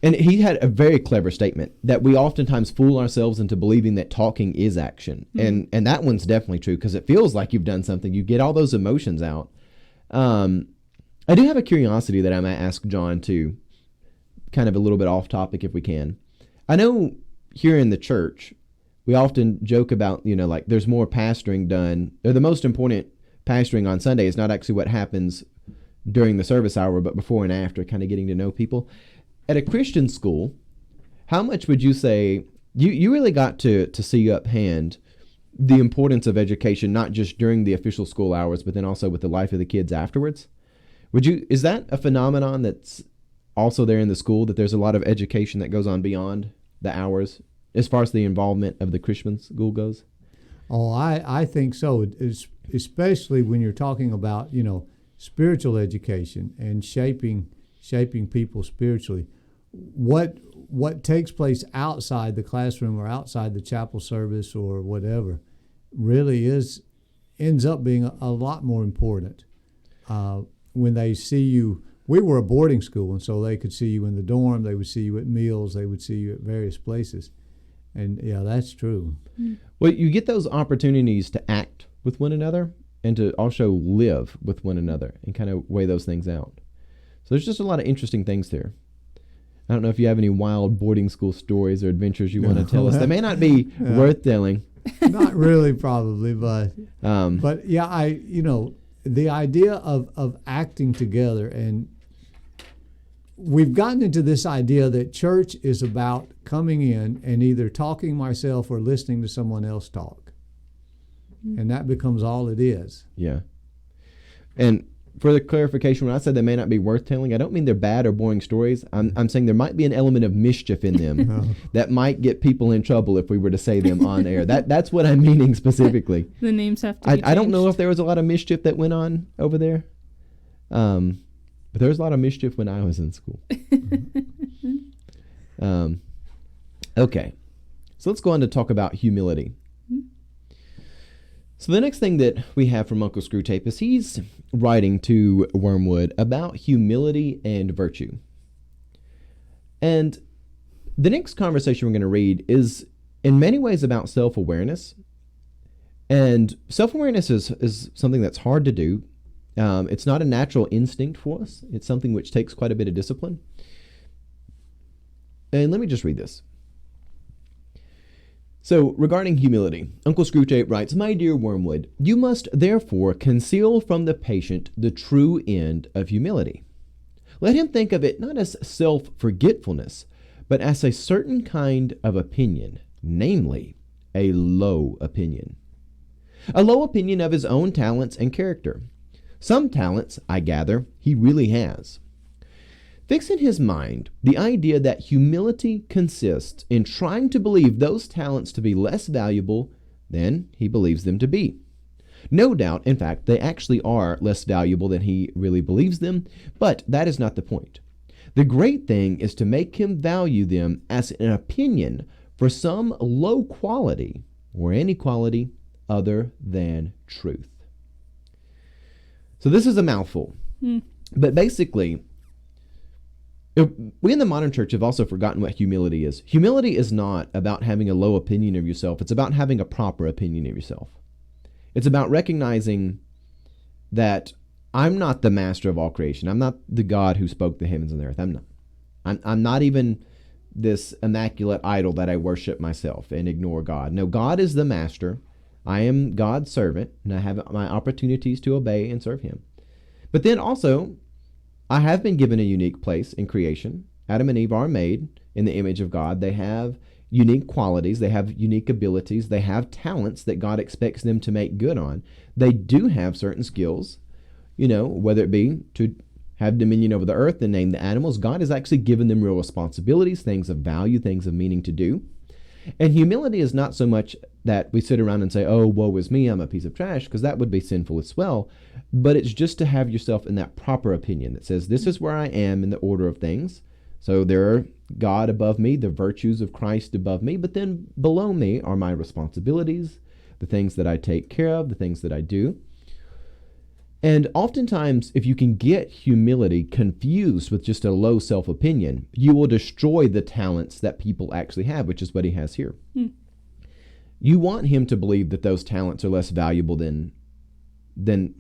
and he had a very clever statement, that we oftentimes fool ourselves into believing that talking is action. Mm-hmm. And that one's definitely true, because it feels like you've done something. You get all those emotions out. I do have a curiosity that I might ask John too, kind of a little bit off topic if we can. I know here in the church, we often joke about, there's more pastoring done, or the most important pastoring on Sunday is not actually what happens during the service hour, but before and after, kind of getting to know people. At a Christian school, how much would you say you really got to see up hand the importance of education, not just during the official school hours, but then also with the life of the kids afterwards? Is that a phenomenon that's also there in the school, that there's a lot of education that goes on beyond the hours as far as the involvement of the Christian school goes? Oh, I think so, especially when you're talking about, spiritual education and shaping people spiritually. What takes place outside the classroom or outside the chapel service or whatever really ends up being a lot more important. When they see you, we were a boarding school, and so they could see you in the dorm, they would see you at meals, they would see you at various places. And yeah, that's true. Well, you get those opportunities to act with one another and to also live with one another and kind of weigh those things out. So there's just a lot of interesting things there. I don't know if you have any wild boarding school stories or adventures you want to tell us. They may not be worth telling. Not really, probably, but yeah, the idea of acting together, and we've gotten into this idea that church is about coming in and either talking myself or listening to someone else talk. and that becomes all it is. Yeah. And for the clarification, when I said they may not be worth telling, I don't mean they're bad or boring stories. I'm saying there might be an element of mischief in them that might get people in trouble if we were to say them on air. That's what I'm meaning specifically. The names have to be changed. I don't know if there was a lot of mischief that went on over there. But there was a lot of mischief when I was in school. Okay. So let's go on to talk about humility. So the next thing that we have from Uncle Screwtape is he's writing to Wormwood about humility and virtue. And the next conversation we're going to read is in many ways about self-awareness. And self-awareness is something that's hard to do. It's not a natural instinct for us. It's something which takes quite a bit of discipline. And let me just read this. So, regarding humility, Uncle Screwtape writes, "My dear Wormwood, you must therefore conceal from the patient the true end of humility. Let him think of it not as self-forgetfulness, but as a certain kind of opinion, namely, a low opinion. A low opinion of his own talents and character. Some talents, I gather, he really has. Fix in his mind the idea that humility consists in trying to believe those talents to be less valuable than he believes them to be. No doubt, in fact, they actually are less valuable than he really believes them, but that is not the point. The great thing is to make him value them as an opinion for some low quality or any quality other than truth." So this is a mouthful, but basically, we in the modern church have also forgotten what humility is. Humility is not about having a low opinion of yourself. It's about having a proper opinion of yourself. It's about recognizing that I'm not the master of all creation. I'm not the God who spoke the heavens and the earth. I'm not even this immaculate idol that I worship myself and ignore God. No, God is the master. I am God's servant, and I have my opportunities to obey and serve him. But then also, I have been given a unique place in creation. Adam and Eve are made in the image of God. They have unique qualities. They have unique abilities. They have talents that God expects them to make good on. They do have certain skills, whether it be to have dominion over the earth and name the animals. God has actually given them real responsibilities, things of value, things of meaning to do. And humility is not so much that we sit around and say, "Oh, woe is me, I'm a piece of trash," because that would be sinful as well. But it's just to have yourself in that proper opinion that says, this is where I am in the order of things. So there are God above me, the virtues of Christ above me, but then below me are my responsibilities, the things that I take care of, the things that I do. And oftentimes, if you can get humility confused with just a low self-opinion, you will destroy the talents that people actually have, which is what he has here. You want him to believe that those talents are less valuable than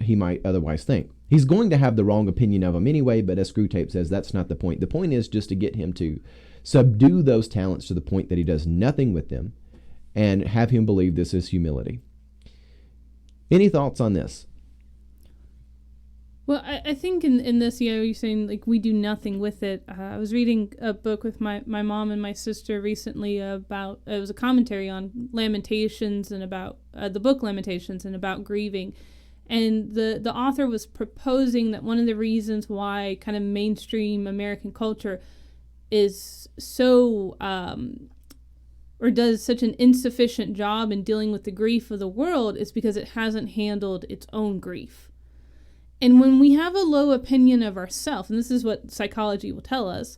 he might otherwise think. He's going to have the wrong opinion of them anyway, but as Screwtape says, that's not the point. The point is just to get him to subdue those talents to the point that he does nothing with them and have him believe this is humility. Any thoughts on this? Well, I think in this, you're saying, like, we do nothing with it. I was reading a book with my mom and my sister recently about, it was a commentary on Lamentations and about the book Lamentations and about grieving. And the author was proposing that one of the reasons why kind of mainstream American culture is so, or does such an insufficient job in dealing with the grief of the world is because it hasn't handled its own grief. And when we have a low opinion of ourselves, and this is what psychology will tell us,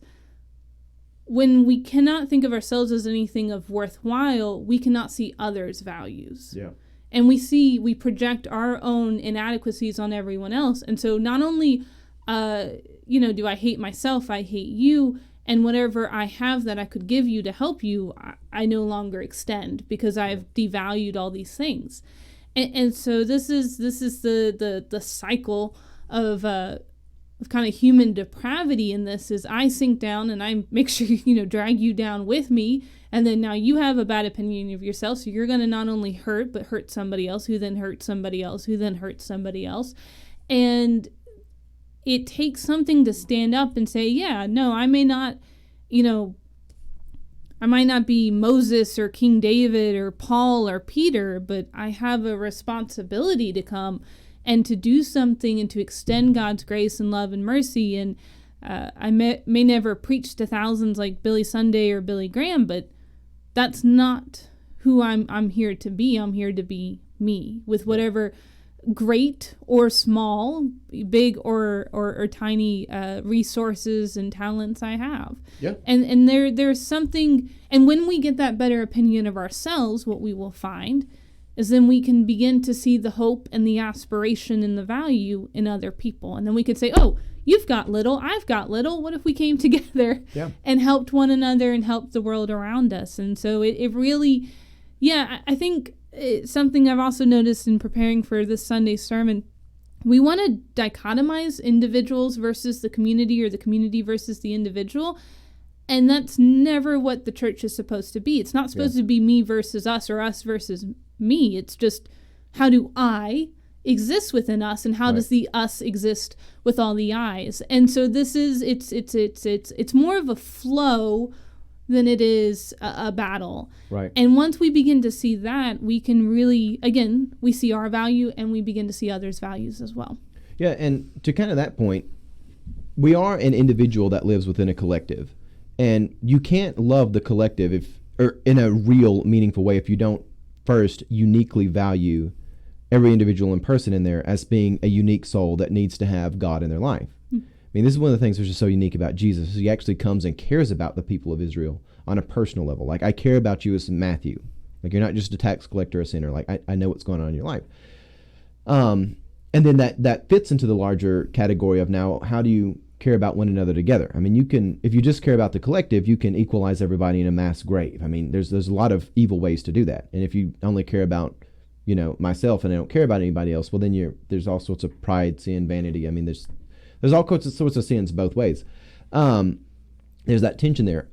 when we cannot think of ourselves as anything of worthwhile, we cannot see others' values. Yeah. And we project our own inadequacies on everyone else. And so not only, do I hate myself, I hate you, and whatever I have that I could give you to help you, I no longer extend because I've devalued all these things. And so this is the cycle of kind of human depravity in this is I sink down and I make sure, drag you down with me. And then now you have a bad opinion of yourself. So you're going to not only hurt, but hurt somebody else who then hurts somebody else who then hurts somebody else. And it takes something to stand up and say, yeah, no, I may not, I might not be Moses or King David or Paul or Peter, but I have a responsibility to come and to do something and to extend God's grace and love and mercy. And I may never preach to thousands like Billy Sunday or Billy Graham, but that's not who I'm here to be. I'm here to be me with whatever great or small, big or tiny resources and talents I have. Yeah. And there's something, and when we get that better opinion of ourselves, what we will find is then we can begin to see the hope and the aspiration and the value in other people. And then we could say, oh, you've got little, I've got little. What if we came together and helped one another and helped the world around us? And so it really, I think it's something I've also noticed in preparing for this Sunday sermon. We want to dichotomize individuals versus the community or the community versus the individual. And that's never what the church is supposed to be. It's not supposed to be me versus us or us versus me. It's just, how do I exist within us, and how does the us exist with all the I's? And so this is, it's more of a flow than it is a battle. Right. And once we begin to see that, we can really, again, we see our value and we begin to see others' values as well. Yeah, and to kind of that point, we are an individual that lives within a collective. And you can't love the collective or in a real, meaningful way if you don't first uniquely value every individual and person in there as being a unique soul that needs to have God in their life. I mean, this is one of the things which is so unique about Jesus, is he actually comes and cares about the people of Israel on a personal level. Like, I care about you as Matthew. Like, you're not just a tax collector or a sinner. Like, I know what's going on in your life. And then that fits into the larger category of, now, how do you care about one another together? I mean, you can, if you just care about the collective, you can equalize everybody in a mass grave. I mean, there's a lot of evil ways to do that. And if you only care about, myself, and I don't care about anybody else, well, then there's all sorts of pride, sin, vanity. I mean, there's all sorts of sins both ways. There's that tension there.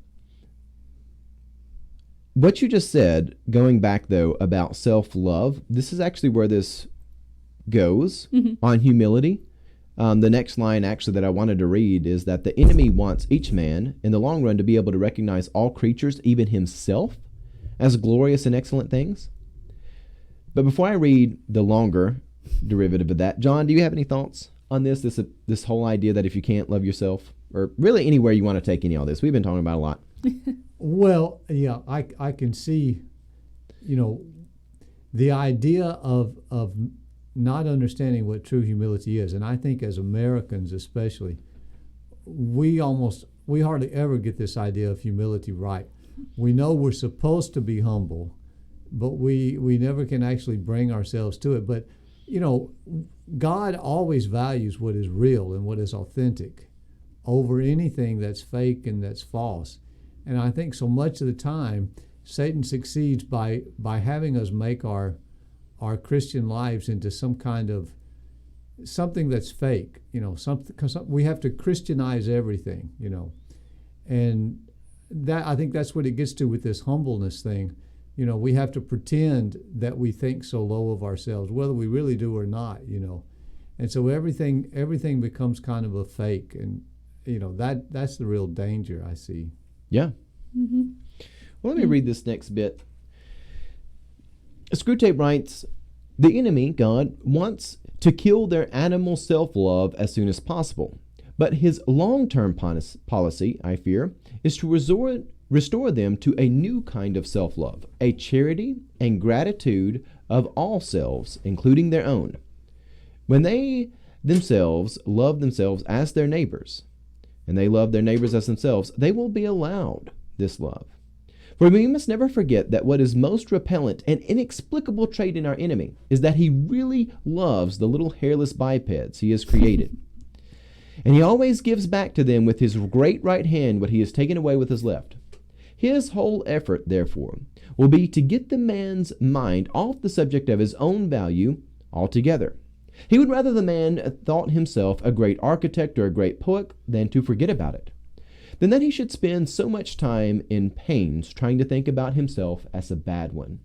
What you just said, going back, though, about self-love, this is actually where this goes on humility. The next line, actually, that I wanted to read is that the enemy wants each man, in the long run, to be able to recognize all creatures, even himself, as glorious and excellent things. But before I read the longer derivative of that, John, do you have any thoughts on this whole idea that if you can't love yourself, or really anywhere you want to take any of this? We've been talking about a lot. Well, yeah, I can see, the idea of not understanding what true humility is. And I think as Americans especially, we hardly ever get this idea of humility right. We know we're supposed to be humble, but we never can actually bring ourselves to it. But, God always values what is real and what is authentic over anything that's fake and that's false. And I think so much of the time, Satan succeeds by having us make our Christian lives into some kind of something that's fake, cause we have to Christianize everything, and that, I think that's what it gets to with this humbleness thing. We have to pretend that we think so low of ourselves, whether we really do or not, and so everything becomes kind of a fake, and that's the real danger I see. Yeah. Mm-hmm. Well, let me read this next bit. Screwtape writes, the enemy, God, wants to kill their animal self-love as soon as possible. But his long-term policy, I fear, is to restore them to a new kind of self-love, a charity and gratitude of all selves, including their own. When they themselves love themselves as their neighbors, and they love their neighbors as themselves, they will be allowed this love. For we must never forget that what is most repellent and inexplicable trait in our enemy is that he really loves the little hairless bipeds he has created. And he always gives back to them with his great right hand what he has taken away with his left. His whole effort, therefore, will be to get the man's mind off the subject of his own value altogether. He would rather the man thought himself a great architect or a great poet than to forget about it. Then that he should spend so much time in pains trying to think about himself as a bad one.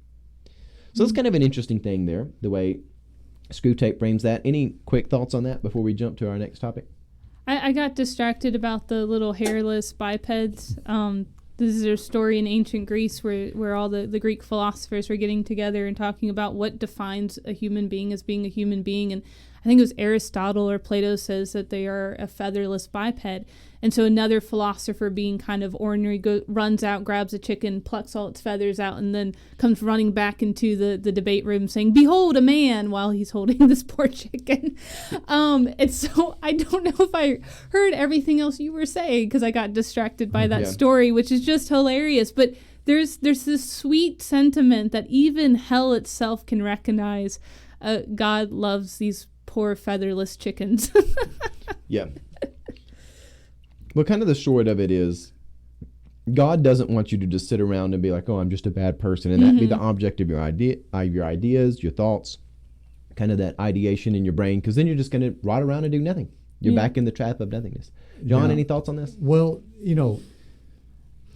So it's kind of an interesting thing there, the way Screwtape frames that. Any quick thoughts on that before we jump to our next topic? I got distracted about the little hairless bipeds. This is a story in ancient Greece where all the Greek philosophers were getting together and talking about what defines a human being as being a human being. And I think it was Aristotle or Plato says that they are a featherless biped. And so another philosopher, being kind of ordinary, runs out, grabs a chicken, plucks all its feathers out, and then comes running back into the debate room saying, "Behold, a man," while he's holding this poor chicken. And so I don't know if I heard everything else you were saying because I got distracted by that story, which is just hilarious. But there's this sweet sentiment that even hell itself can recognize God loves these poor featherless chickens. Yeah. Well, kind of the short of it is, God doesn't want you to just sit around and be like, "Oh, I'm just a bad person," and that be the object of your ideas, your thoughts, kind of that ideation in your brain, because then you're just going to rot around and do nothing. You're back in the trap of nothingness. John, any thoughts on this? Well,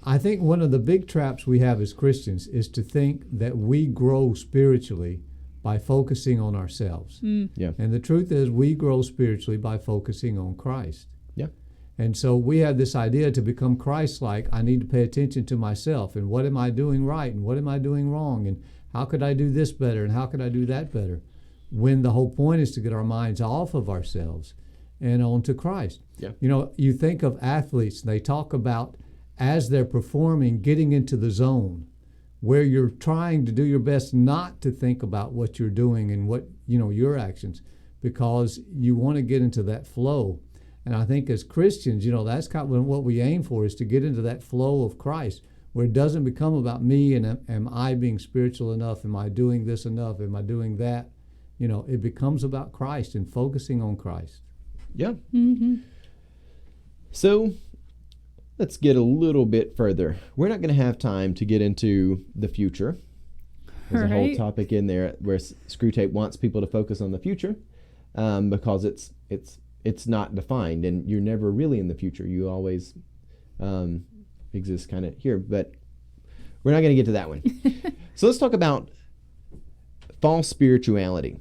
I think one of the big traps we have as Christians is to think that we grow spiritually by focusing on ourselves. Yeah. And the truth is, we grow spiritually by focusing on Christ. Yeah. And so we have this idea to become Christ-like. I need to pay attention to myself and what am I doing right and what am I doing wrong and how could I do this better and how could I do that better, when the whole point is to get our minds off of ourselves and onto Christ. Yeah. You think of athletes, they talk about, as they're performing, getting into the zone where you're trying to do your best not to think about what you're doing and what, your actions, because you want to get into that flow. And I think as Christians, that's kind of what we aim for, is to get into that flow of Christ, where it doesn't become about me and am I being spiritual enough? Am I doing this enough? Am I doing that? It becomes about Christ and focusing on Christ. Yeah. Mm-hmm. So let's get a little bit further. We're not going to have time to get into the future. There's a whole topic in there where Screwtape wants people to focus on the future because it's not defined, and you're never really in the future. You always exist kind of here, but we're not going to get to that one. So let's talk about false spirituality.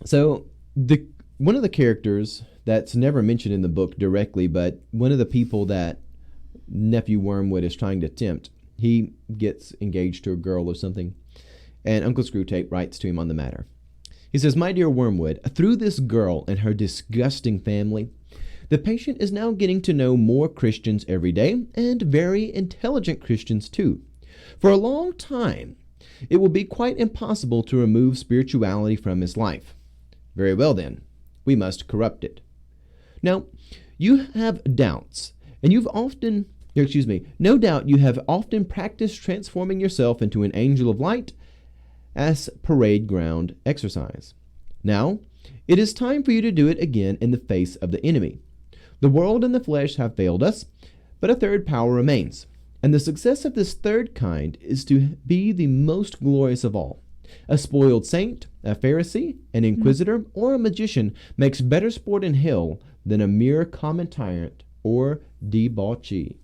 So one of the characters that's never mentioned in the book directly, but one of the people that nephew Wormwood is trying to tempt, he gets engaged to a girl or something, and Uncle Screwtape writes to him on the matter. He says, "My dear Wormwood, through this girl and her disgusting family, the patient is now getting to know more Christians every day, and very intelligent Christians too. For a long time, it will be quite impossible to remove spirituality from his life. Very well then, we must corrupt it. Now, you have doubts, and no doubt you have often practiced transforming yourself into an angel of light as parade ground exercise. Now, it is time for you to do it again in the face of the enemy. The world and the flesh have failed us, but a third power remains, and the success of this third kind is to be the most glorious of all. A spoiled saint, a Pharisee, an inquisitor, or a magician makes better sport in hell than a mere common tyrant or debauchee."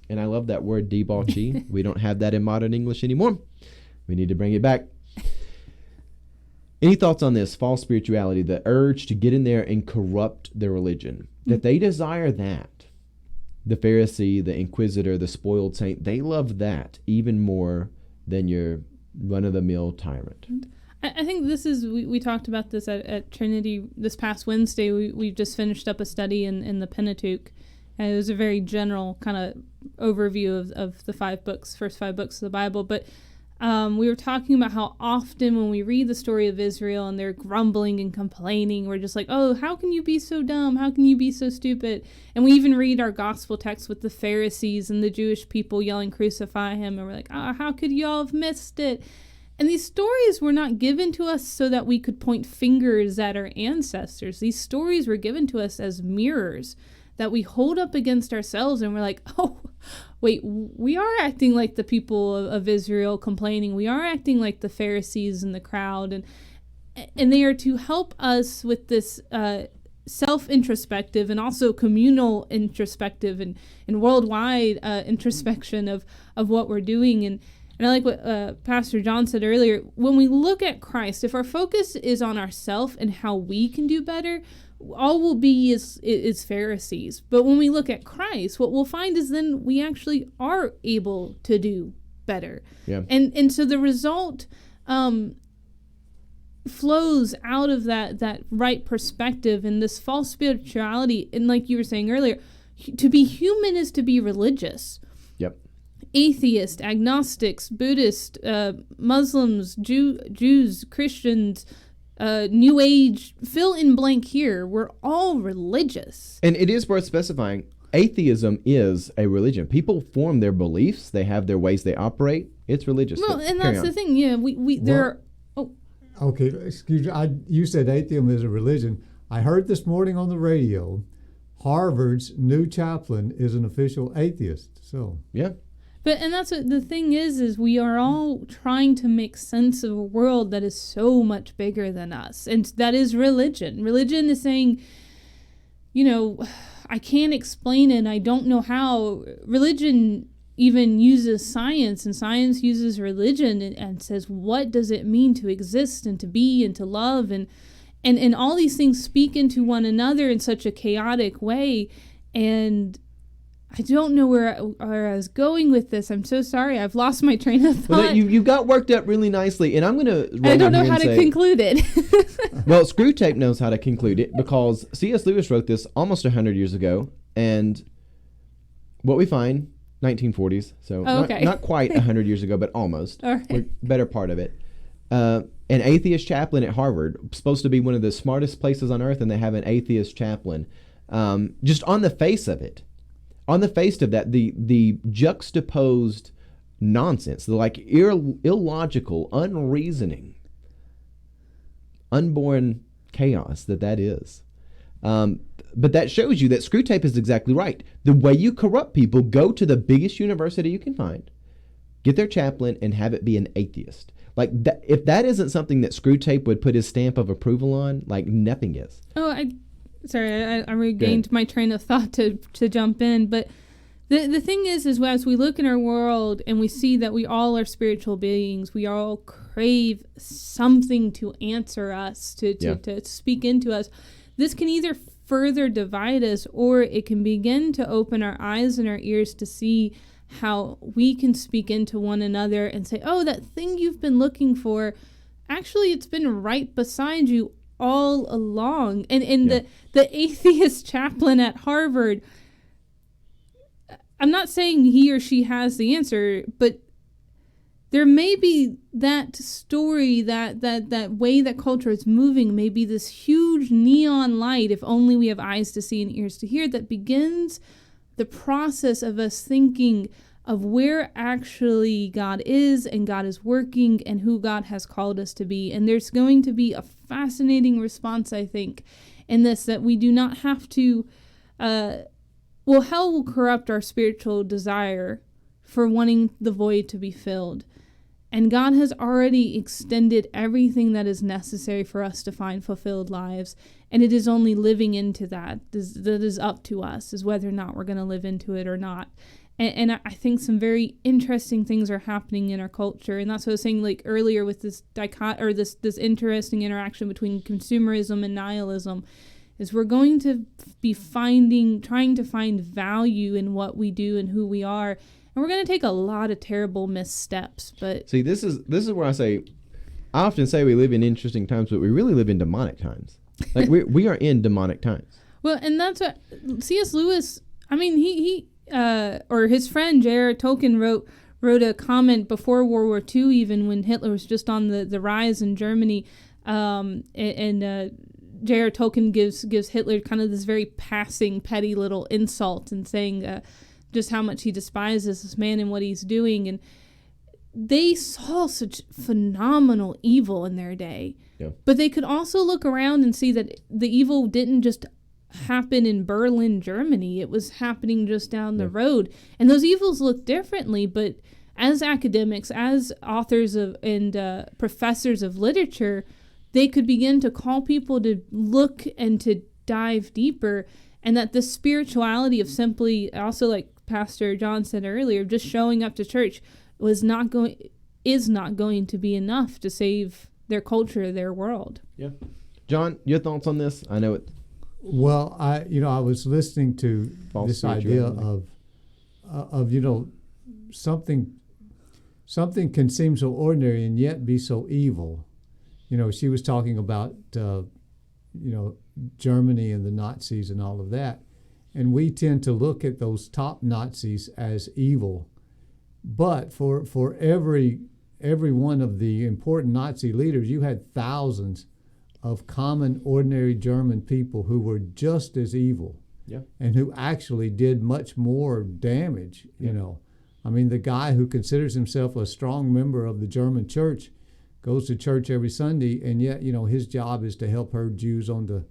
And I love that word, debauchee. We don't have that in modern English anymore. We need to bring it back. Any thoughts on this false spirituality, the urge to get in there and corrupt their religion? That they desire that. The Pharisee, the inquisitor, the spoiled saint, they love that even more than your run-of-the-mill tyrant. I think this is, we talked about this at Trinity this past Wednesday. We just finished up a study in the Pentateuch. And it was a very general kind of overview of the first five books of the Bible. But we were talking about how often when we read the story of Israel and they're grumbling and complaining, we're just like, "Oh, how can you be so dumb? How can you be so stupid?" And we even read our gospel text with the Pharisees and the Jewish people yelling, "Crucify him." And we're like, "Oh, how could y'all have missed it?" And these stories were not given to us so that we could point fingers at our ancestors. These stories were given to us as mirrors that we hold up against ourselves, and we're like, "Oh, wait, we are acting like the people of Israel complaining. We are acting like the Pharisees in the crowd." And they are to help us with this self-introspective and also communal introspective and worldwide introspection of what we're doing. And I like what Pastor John said earlier. When we look at Christ, if our focus is on ourselves and how we can do better, all we'll be is Pharisees. But when we look at Christ, what we'll find is then we actually are able to do better. Yeah. And so the result flows out of that right perspective and this false spirituality. And like you were saying earlier, to be human is to be religious. Yep. Atheist, agnostics, Buddhist, Muslims, Jews, Christians, New Age, fill in blank here. We're all religious. And it is worth specifying, atheism is a religion. People form their beliefs. They have their ways they operate. It's religious. Well, and that's the thing. Yeah, there are... Okay, excuse me. You said atheism is a religion. I heard this morning on the radio, Harvard's new chaplain is an official atheist. So yeah. And that's what the thing is we are all trying to make sense of a world that is so much bigger than us. And that is religion. Religion is saying, I can't explain it and I don't know how. Religion even uses science, and science uses religion and says, what does it mean to exist and to be and to love? And all these things speak into one another in such a chaotic way. And I don't know where I was going with this. I'm so sorry. I've lost my train of thought. Well, you got worked up really nicely, and I'm going to... I don't know how to conclude it. Well, Screwtape knows how to conclude it, because C.S. Lewis wrote this almost 100 years ago, and what we find, 1940s, so not quite 100 years ago, but almost. All right. Better part of it. An atheist chaplain at Harvard, supposed to be one of the smartest places on earth, and they have an atheist chaplain. Just on the face of it, on the face of that, the juxtaposed nonsense, the illogical, unreasoning, unborn chaos that is. But that shows you that Screwtape is exactly right. The way you corrupt people, go to the biggest university you can find, get their chaplain, and have it be an atheist. Like, that, if that isn't something that Screwtape would put his stamp of approval on, like, nothing is. Oh, I regained my train of thought to jump in. But the thing is as we look in our world and we see that we all are spiritual beings, we all crave something to answer us, to speak into us. This can either further divide us, or it can begin to open our eyes and our ears to see how we can speak into one another and say, oh, that thing you've been looking for, actually it's been right beside you all along. And the atheist chaplain at Harvard, I'm not saying he or she has the answer, but there may be that story, that way that culture is moving, may be this huge neon light, if only we have eyes to see and ears to hear, that begins the process of us thinking of where actually God is and God is working and who God has called us to be. And there's going to be a fascinating response, I think, in this, that we do not have to, hell will corrupt our spiritual desire for wanting the void to be filled. And God has already extended everything that is necessary for us to find fulfilled lives. And it is only living into that is up to us, is whether or not we're going to live into it or not. And I think some very interesting things are happening in our culture. And that's what I was saying like earlier with this this interesting interaction between consumerism and nihilism, is we're going to be trying to find value in what we do and who we are. And we're going to take a lot of terrible missteps. But see, this is where I often say we live in interesting times, but we really live in demonic times. Like we are in demonic times. Well, and that's what C.S. Lewis, I mean, he or his friend J.R. Tolkien wrote a comment before World War II, even when Hitler was just on the rise in Germany, and J.R. Tolkien gives Hitler kind of this very passing, petty little insult and saying just how much he despises this man and what he's doing. And they saw such phenomenal evil in their day. Yeah. But they could also look around and see that the evil didn't just happen in Berlin, Germany. It was happening just down the road. And those evils look differently, but as academics, as authors and professors of literature, they could begin to call people to look and to dive deeper, and that the spirituality of simply, also like Pastor John said earlier, just showing up to church is not going to be enough to save their culture, their world. Yeah. John, your thoughts on this? I know it. Well, I was listening to False this idea spirituality. of something can seem so ordinary and yet be so evil. She was talking about Germany and the Nazis and all of that, and we tend to look at those top Nazis as evil, but for every one of the important Nazi leaders, you had thousands of common, ordinary German people who were just as evil, Yeah. and who actually did much more damage. I mean, the guy who considers himself a strong member of the German church goes to church every Sunday, and yet, his job is to help herd Jews onto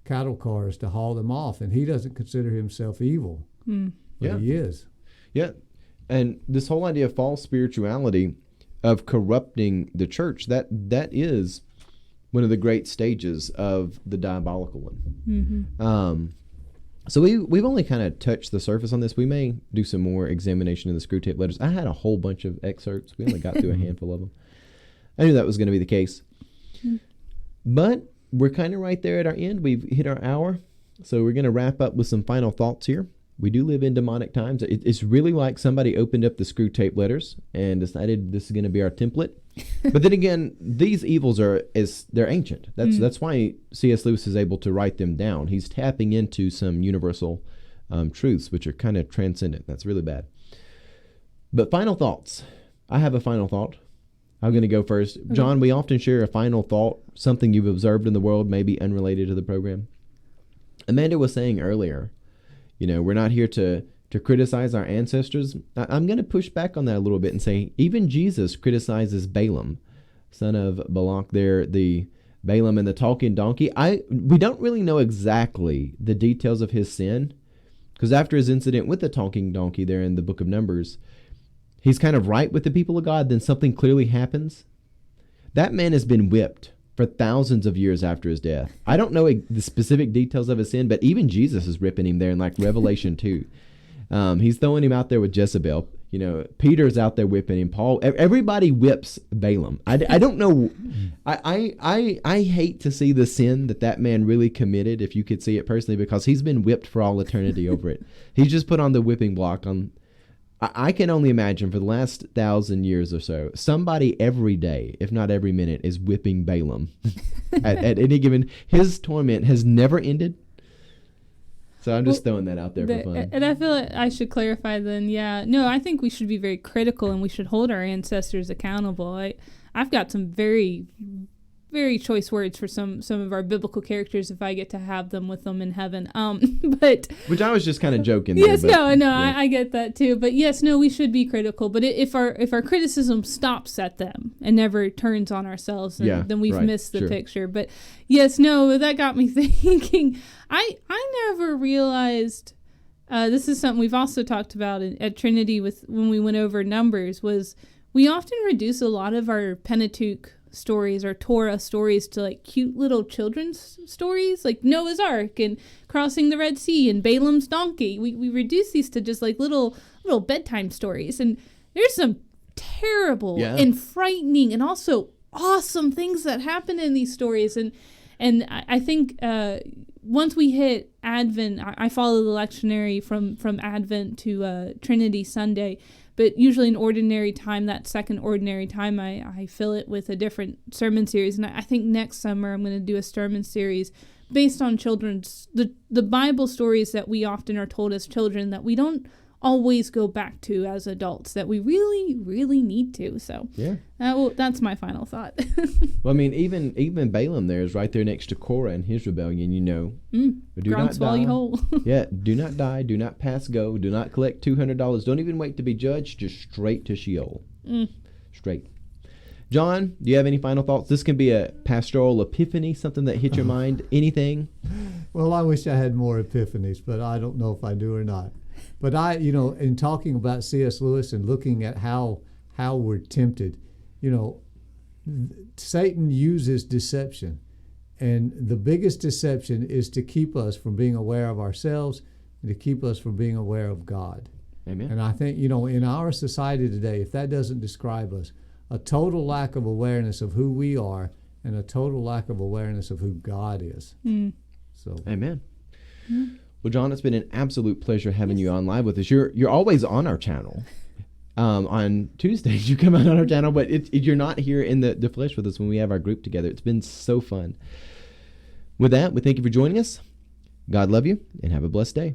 cattle cars to haul them off, and he doesn't consider himself evil, but Yeah. he is. Yeah. And this whole idea of false spirituality, of corrupting the church, that is one of the great stages of the diabolical one. Mm-hmm. So we've only kind of touched the surface on this. We may do some more examination of the Screwtape Letters. I had a whole bunch of excerpts. We only got through a handful of them. I knew that was going to be the case. But we're kind of right there at our end. We've hit our hour. So we're going to wrap up with some final thoughts here. We do live in demonic times. It's really like somebody opened up the Screwtape Letters and decided this is going to be our template. But then again, these evils they're ancient. That's why CS Lewis is able to write them down. He's tapping into some universal truths, which are kind of transcendent. That's really bad. But final thoughts. I have a final thought. I'm going to go first. Okay. John, we often share a final thought, something you've observed in the world, maybe unrelated to the program. Amanda was saying earlier, we're not here to criticize our ancestors. I'm going to push back on that a little bit and say even Jesus criticizes Balaam, son of Balak there, the Balaam and the talking donkey. We don't really know exactly the details of his sin, because after his incident with the talking donkey there in the book of Numbers, he's kind of right with the people of God, then something clearly happens. That man has been whipped for thousands of years after his death. I don't know the specific details of his sin, but even Jesus is ripping him there in like Revelation 2. He's throwing him out there with Jezebel. Peter's out there whipping him. Paul, everybody whips Balaam. I don't know. I hate to see the sin that man really committed, if you could see it personally, because he's been whipped for all eternity over it. He's just put on the whipping block on. I can only imagine for the last 1,000 years or so, somebody every day, if not every minute, is whipping Balaam. at any given, his torment has never ended. So I'm just throwing that out there for fun. And I feel like I should clarify then, I think we should be very critical and we should hold our ancestors accountable. I've got some very, very choice words for some of our biblical characters if I get to have them with them in heaven. But which I was just kind of joking. Yes, there, I get that too. But yes, we should be critical. But if our criticism stops at them and never turns on ourselves, then we've missed the picture. But yes, that got me thinking. I never realized. This is something we've also talked about at Trinity when we went over Numbers. Was we often reduce a lot of our Pentateuch stories or Torah stories to like cute little children's stories, like Noah's Ark and crossing the Red Sea and Balaam's donkey. We reduce these to just like little bedtime stories, and there's some terrible and frightening and also awesome things that happen in these stories. And I think once we hit Advent, I follow the lectionary from Advent to Trinity Sunday. But usually in ordinary time, that second ordinary time, I fill it with a different sermon series. And I think next summer I'm going to do a sermon series based on the Bible stories that we often are told as children that we don't always go back to as adults, that we really, really need to. So that's my final thought. Well, I mean, even Balaam there is right there next to Korah and his rebellion, Do not die. Whole. Do not die, do not pass go, do not collect $200, don't even wait to be judged, just straight to Sheol. Straight. John, do you have any final thoughts? This can be a pastoral epiphany, something that hit your mind, anything? Well, I wish I had more epiphanies, but I don't know if I do or not. But in talking about C.S. Lewis and looking at how we're tempted, Satan uses deception. And the biggest deception is to keep us from being aware of ourselves and to keep us from being aware of God. Amen. And I think, in our society today, if that doesn't describe us, a total lack of awareness of who we are and a total lack of awareness of who God is. So, Amen. Mm-hmm. Well, John, it's been an absolute pleasure having you on live with us. You're always on our channel. On Tuesdays, you come out on our channel, but you're not here in the flesh with us when we have our group together. It's been so fun. With that, we thank you for joining us. God love you, and have a blessed day.